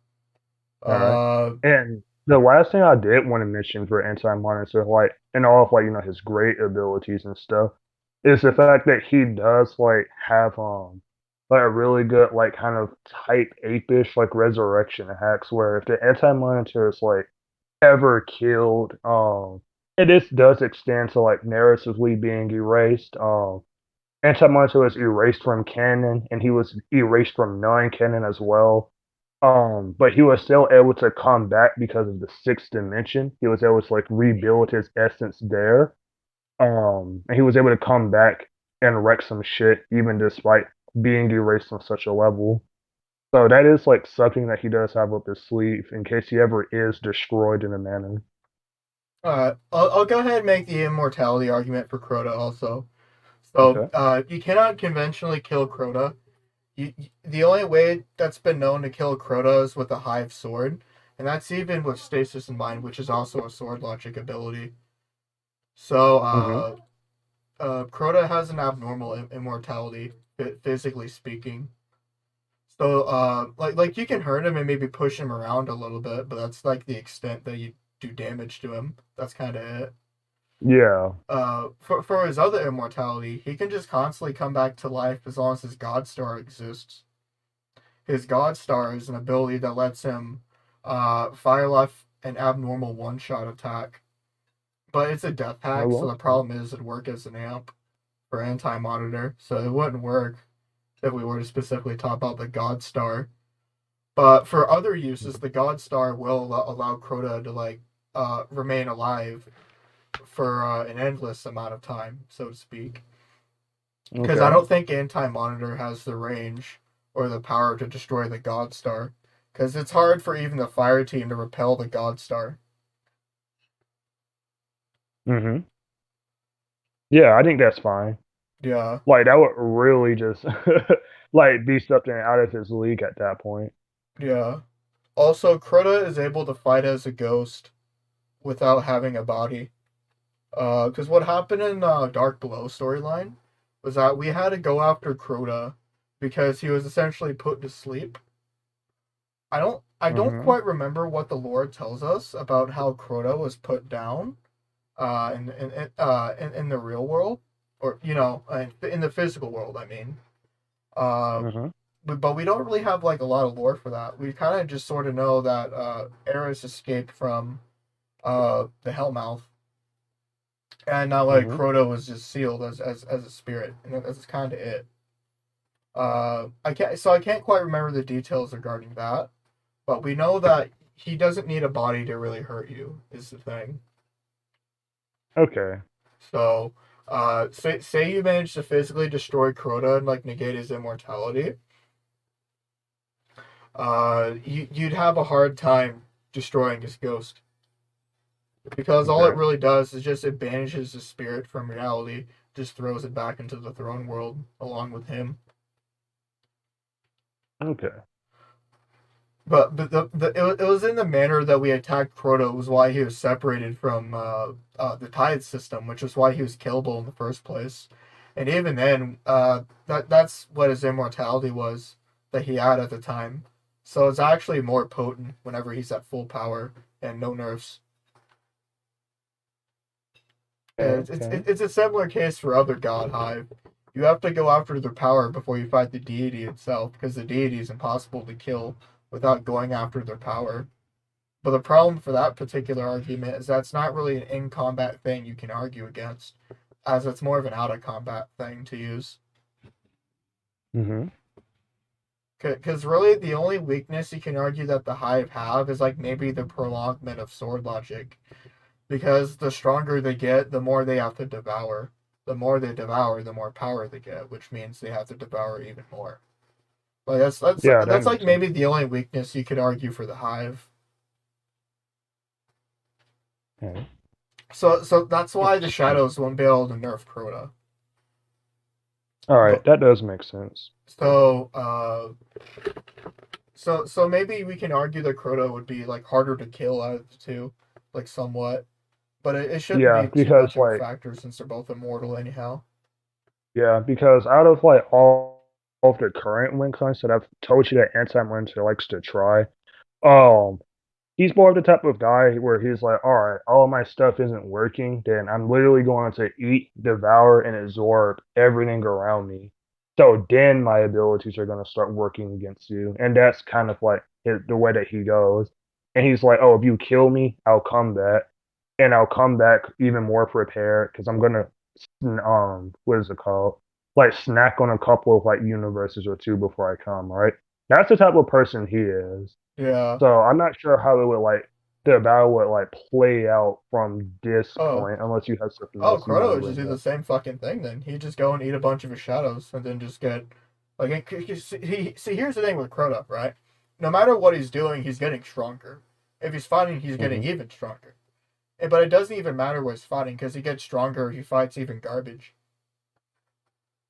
All right. Uh, And the last thing I did want to mention for Anti Monitor, like and all of like his great abilities and stuff, is the fact that he does like have like a really good like kind of type apish like resurrection hacks where if the Anti Monitor is like ever killed. And this does extend to like narratively being erased. Antimonto was erased from canon, and he was erased from non-canon as well. But he was still able to come back because of the sixth dimension. He was able to like rebuild his essence there. And he was able to come back and wreck some shit, even despite being erased on such a level. So that is like something that he does have up his sleeve in case he ever is destroyed in a manner. I'll go ahead and make the immortality argument for Crota also. So, Okay. you cannot conventionally kill Crota. The only way that's been known to kill Crota is with a Hive Sword, and that's even with Stasis in mind, which is also a sword logic ability. So, Mm-hmm. Crota has an abnormal immortality, physically speaking. So, like you can hurt him and maybe push him around a little bit, but that's like the extent that you do damage to him. That's kind of it. Yeah. For his other immortality, he can just constantly come back to life as long as his God Star exists. His God Star is an ability that lets him fire off an abnormal one shot attack. But it's a death I hack, so love the that. problem is it'd work as an amp for anti monitor, so it wouldn't work if we were to specifically top out the God Star. But for other uses, the God Star will allow Crota to like remain alive for an endless amount of time, so to speak. Because I Okay. don't think Anti Monitor has the range or the power to destroy the God Star. Because it's hard for even the fire team to repel the God Star. Mm-hmm. Yeah, I think that's fine. Yeah, Like that would really just like be something out of his league at that point. yeah. Also, Crota is able to fight as a ghost without having a body. Because what happened in Dark Below storyline was that we had to go after Crota because he was essentially put to sleep. I don't Mm-hmm. quite remember what the lore tells us about how Crota was put down in the real world, or in the physical world. I mean, uh, Mm-hmm. but we don't really have like a lot of lore for that. We kind of just sort of know that Eris escaped from the Hellmouth, and now like Mm-hmm. Crota was just sealed as a spirit, and that's kind of it. I can't quite remember the details regarding that, but we know that he doesn't need a body to really hurt you. Is the thing. Okay. So, say you manage to physically destroy Crota and like negate his immortality, you'd have a hard time destroying his ghost because all it Okay. really does is just it banishes the spirit from reality, just throws it back into the throne world along with him. Okay. It was in the manner that we attacked Crota was why he was separated from the tide system, which is why he was killable in the first place. And even then, that's what his immortality was that he had at the time. So it's actually more potent whenever he's at full power and no nerfs. Okay, It's a similar case for other God Hive. You have to go after their power before you fight the deity itself, because the deity is impossible to kill without going after their power. But the problem for that particular argument is that's not really an in combat thing you can argue against, as it's more of an out of combat thing to use. Mm-hmm. Because really, the only weakness you can argue that the Hive have is like maybe the prolongment of sword logic. Because the stronger they get, the more they have to devour. The more they devour, the more power they get, which means they have to devour even more. Like Yeah, that that's like makes sense. maybe the only weakness you could argue for the Hive. Okay. So that's why the Shadows won't be able to nerf Crota. All right, But that does make sense. so so maybe we can argue that Crota would be like harder to kill out of the two, like somewhat. But it shouldn't Yeah, be too because much of a like factor since they're both immortal anyhow. yeah, because out of like all of the current win cons that I've told you that Anti Monitor likes to try, um, he's more of the type of guy where he's like, all right, all of my stuff isn't working, then I'm literally going to eat, devour, and absorb everything around me. So then my abilities are going to start working against you. And that's kind of like the way that he goes. And he's like, oh, if you kill me, I'll come back. And I'll come back even more prepared because I'm going to, what is it called? Like snack on a couple of like universes or two before I come, right? That's the type of person he is. Yeah. So I'm not sure how it would like the battle would like play out from this Oh, point, unless you have something Oh, else you want Crota to would just bring do the up. same fucking thing then. He'd just go and eat a bunch of his shadows and then just get like see here's the thing with Crota, right? No matter what he's doing, he's getting stronger. If he's fighting, he's getting Hmm. even stronger. But it doesn't even matter what he's fighting because he gets stronger if he fights even garbage.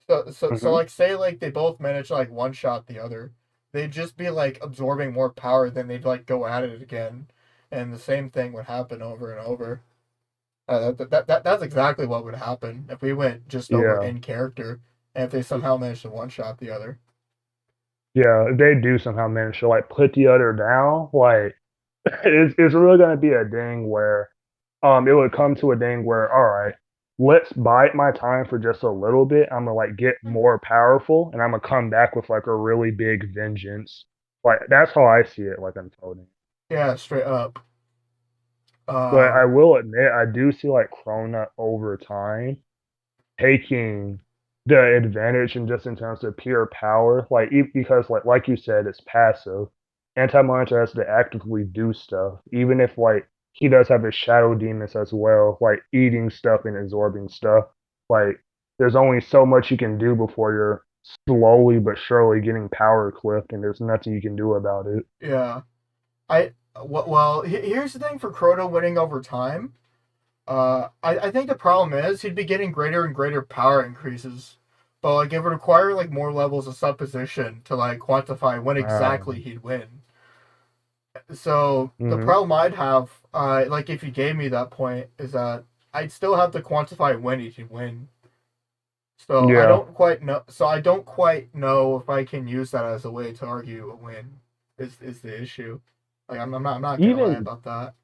So Hmm. like say like they both manage to like one shot the other, they'd just be like absorbing more power than they'd like go at it again, and the same thing would happen over and over. That's exactly what would happen if we went just over Yeah, in character and if they somehow managed to one shot the other. yeah. If they do somehow manage to like put the other down, like it's really gonna be a thing where, it would come to a thing where, all right, let's bide my time for just a little bit. I'm gonna like get more powerful, and I'm gonna come back with like a really big vengeance. Like that's how I see it, like unfolding. Yeah, straight up. But Uh, I will admit, I do see like Crona over time taking the advantage and just in terms of pure power, like because like you said, it's passive. Anti Monitor has to actively do stuff, even if like he does have his shadow demons as well, like eating stuff and absorbing stuff. Like there's only so much you can do before you're slowly but surely getting power clipped, and there's nothing you can do about it. yeah. Here's the thing for Crota winning over time. I think the problem is he'd be getting greater and greater power increases, but like it would require like more levels of supposition to like quantify when exactly Um, he'd win. So the hmm. problem I'd have, like if you gave me that point, is that I'd still have to quantify when he'd win. So I Yeah. don't quite know. So I don't quite know if I can use that as a way to argue a win. Is the issue? Like I'm not gonna lie Even about that.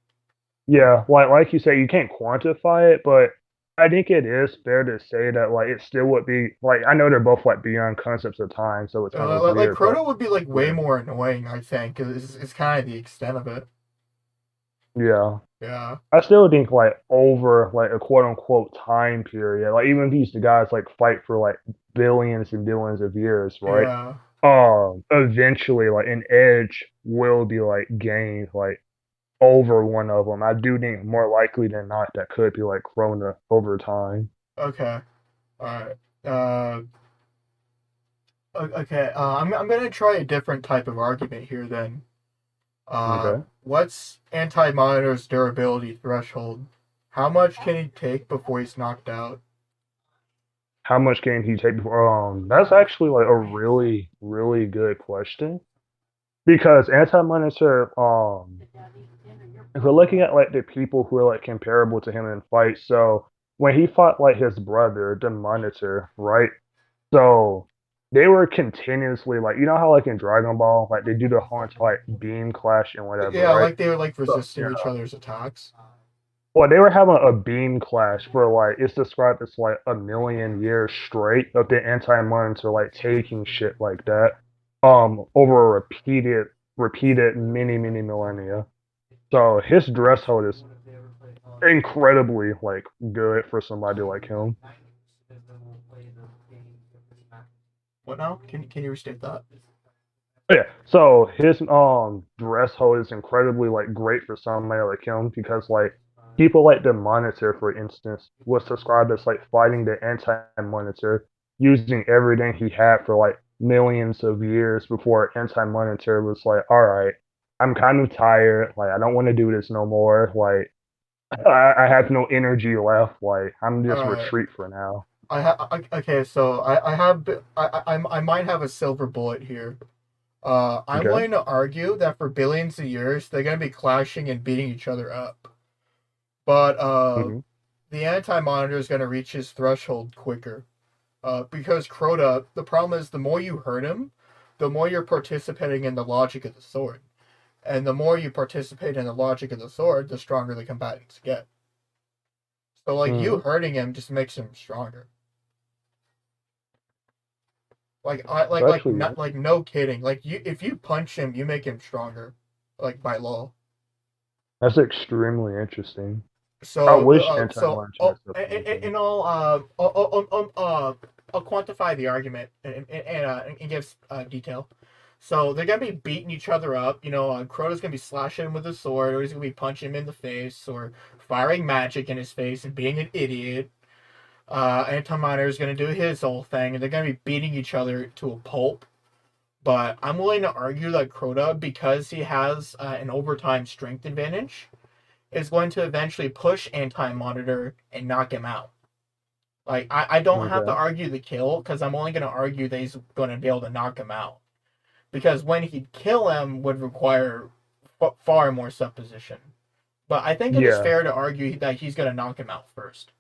Yeah, like you say, you can't quantify it, but I think it is fair to say that like it still would be like I know they're both like beyond concepts of time, so it's kind of Like weird, but Crota would be like way yeah, more annoying. I think 'cause it's kind of the extent of it. yeah. Yeah, I still think like over like a quote unquote time period, like even if these guys like fight for like billions and billions of years, right? yeah, Eventually like an edge will be like gained like over one of them. I do think more likely than not that could be like Corona over time. okay, all right. Uh, okay. I'm gonna try a different type of argument here then. Okay. What's Anti Monitor's durability threshold? How much can he take before he's knocked out? How much can he take before? That's actually like a really, really good question. because Anti Monitor, if we're looking at like the people who are like comparable to him in fights, so when he fought like his brother, the Monitor, right? So they were continuously like, you know how like in Dragon Ball, like they do the whole like beam clash and whatever, Yeah, right? like they were like So resisting each other's attacks. well, they were having a beam clash for like it's described as like a million years straight of the anti-monitor like taking shit like that, over a repeated many millennia. So his dress hold is incredibly like good for somebody like him. What now? Can you restate that? Yeah, so his dress hold is incredibly like great for somebody like him because like people like the Monitor, for instance, was described as like fighting the anti-Monitor, using everything he had for like millions of years before anti-Monitor was like, all right, I'm kind of tired, like I don't want to do this no more, like I have no energy left, like I'm just All right. retreat for now. Okay, so I have I might have a silver bullet here. I'm Okay. willing to argue that for billions of years they're gonna be clashing and beating each other up, but Hmm. the anti-monitor is gonna reach his threshold quicker. Because Crota, the problem is the more you hurt him, the more you're participating in the logic of the sword, and the more you participate in the logic of the sword, the stronger the combatants get. So like you Hmm. hurting him just makes him stronger. It's actually Not like no kidding. Like you, if you punch him, you make him stronger, like by law. that's extremely interesting. I So wish anti-monitor had stuff like that. in all I'll quantify the argument and give detail. So they're gonna be beating each other up. You know, Crota's gonna be slashing him with his sword, or he's gonna be punching him in the face, or firing magic in his face and being an idiot. Antimatter is gonna do his whole thing, and they're gonna be beating each other to a pulp. But I'm willing to argue that Crota, because he has an overtime strength advantage, is going to eventually push Anti Monitor and knock him out. Like, I don't have to Okay. argue the kill because I'm only going to argue that he's going to be able to knock him out. Because when he'd kill him would require far more supposition. But I think it is Yeah. fair to argue that he's going to knock him out first.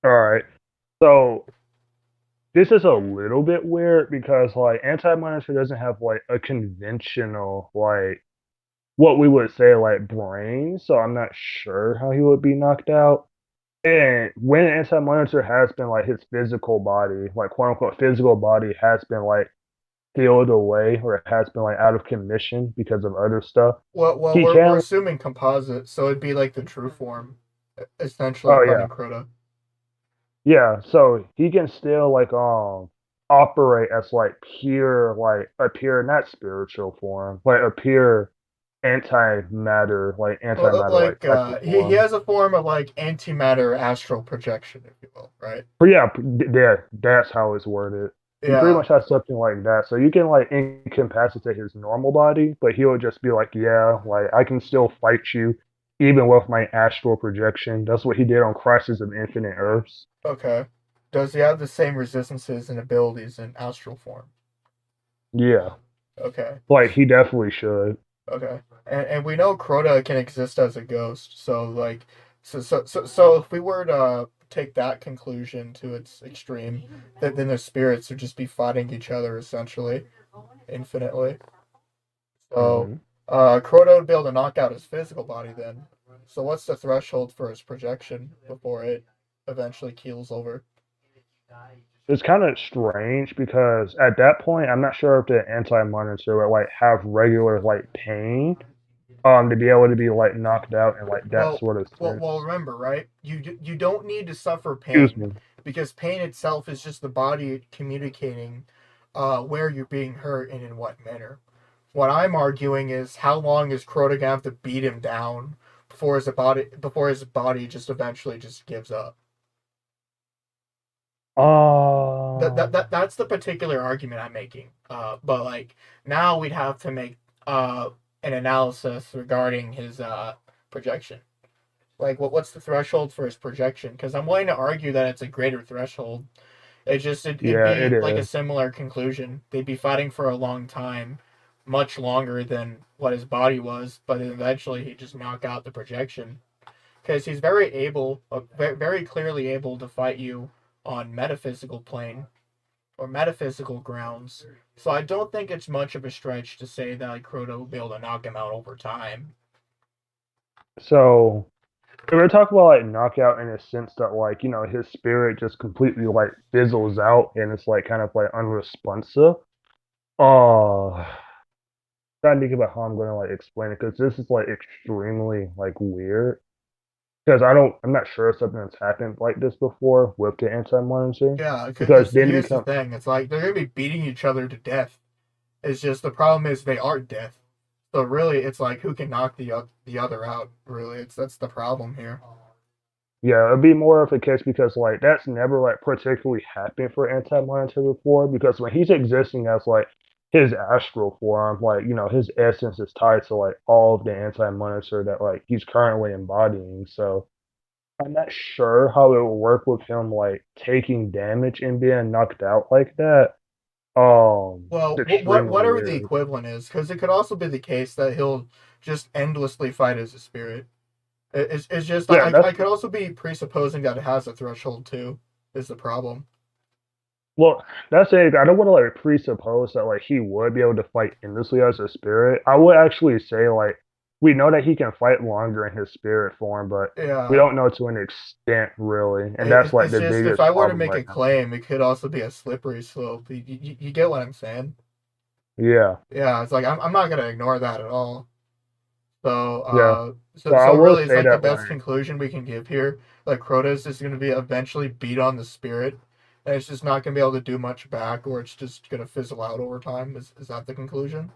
All right. So this is a little bit weird because like anti-monitor doesn't have like a conventional like what we would say like brain, so I'm not sure how he would be knocked out. And when anti-monitor has been like his physical body, like quote unquote physical body has been like peeled away or it has been like out of commission because of other stuff, Well, he we're can. assuming composite, so it'd be like the true form, essentially Oh yeah. fighting Crota. Yeah, so he can still like operate as like pure like a pure not spiritual form, like a pure antimatter like type of He form. has a form of like antimatter astral projection, if you will, right? But yeah, yeah, that's how it's worded. He pretty Yeah. much has something like that. So you can like incapacitate his normal body, but he'll just be like, yeah, like I can still fight you even with my astral projection. That's what he did on Crisis of Infinite Earths. Okay. Does he have the same resistances and abilities in astral form? Yeah, Okay. like he definitely should. Okay. And we know Crota can exist as a ghost, so like so if we were to take that conclusion to its extreme, then the spirits would just be fighting each other essentially infinitely. So Hmm. Crota would be able to knock out his physical body then. So what's the threshold for his projection before it eventually keels over? It's kind of strange because at that point, I'm not sure if the anti-monitor would like have regular like pain, to be able to be like knocked out in like that Well, sort of well, sense. remember, right? You don't need to suffer Excuse pain me. because pain itself is just the body communicating where you're being hurt and in what manner. What I'm arguing is how long is Crota gonna have to beat him down before his body just eventually just gives up. Uh, That's the particular argument I'm making. But like now we'd have to make an analysis regarding his projection. Like what's the threshold for his projection? Because I'm willing to argue that it's a greater threshold. It'd yeah, it be like a is. similar conclusion. They'd be fighting for a long time, much longer than what his body was, but eventually he just knocked out the projection because he's very able, very clearly able to fight you on metaphysical plane or metaphysical grounds. So I don't think it's much of a stretch to say that like Crota will be able to knock him out over time. So we were talking about like knockout in a sense that like his spirit just completely like fizzles out and it's like kind of like unresponsive. Uh, trying to think about how I'm gonna like explain it because this is like extremely like weird because I'm not sure if something that's happened like this before with the anti-monitor Yeah, because because then it here's the becomes thing: it's like they're gonna be beating each other to death. It's just the problem is they are death. So really, it's like who can knock the other out. Really, it's that's the problem here. yeah, it'd be more of a case because like that's never like particularly happened for anti-monitor before because when he's existing as like his astral form, like his essence is tied to like all of the anti-monitor that like he's currently embodying. So I'm not sure how it will work with him like taking damage and being knocked out like that. Well, It's extremely whatever the weird. equivalent is, because it could also be the case that he'll just endlessly fight as a spirit. It's just Yeah, I that's could also be presupposing that it has a threshold too. Is the problem? well, that's it. I don't want to like presuppose that like he would be able to fight endlessly as a spirit. I would actually say like we know that he can fight longer in his spirit form, but we Yeah. don't know to an extent really, and that's like It's the just if biggest I were to problem make right a now. claim, it could also be a slippery slope. You get what I'm saying? Yeah, Yeah, it's like I'm not gonna ignore that at all. So yeah. So I so will really, it's say like the that best like conclusion we can give here. Like Crotos is gonna be eventually beat on the spirit, and it's just not gonna be able to do much back, or it's just gonna fizzle out over time. Is that the conclusion?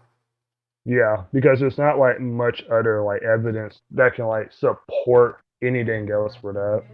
yeah, because there's not like much other like evidence that can like support anything else for that.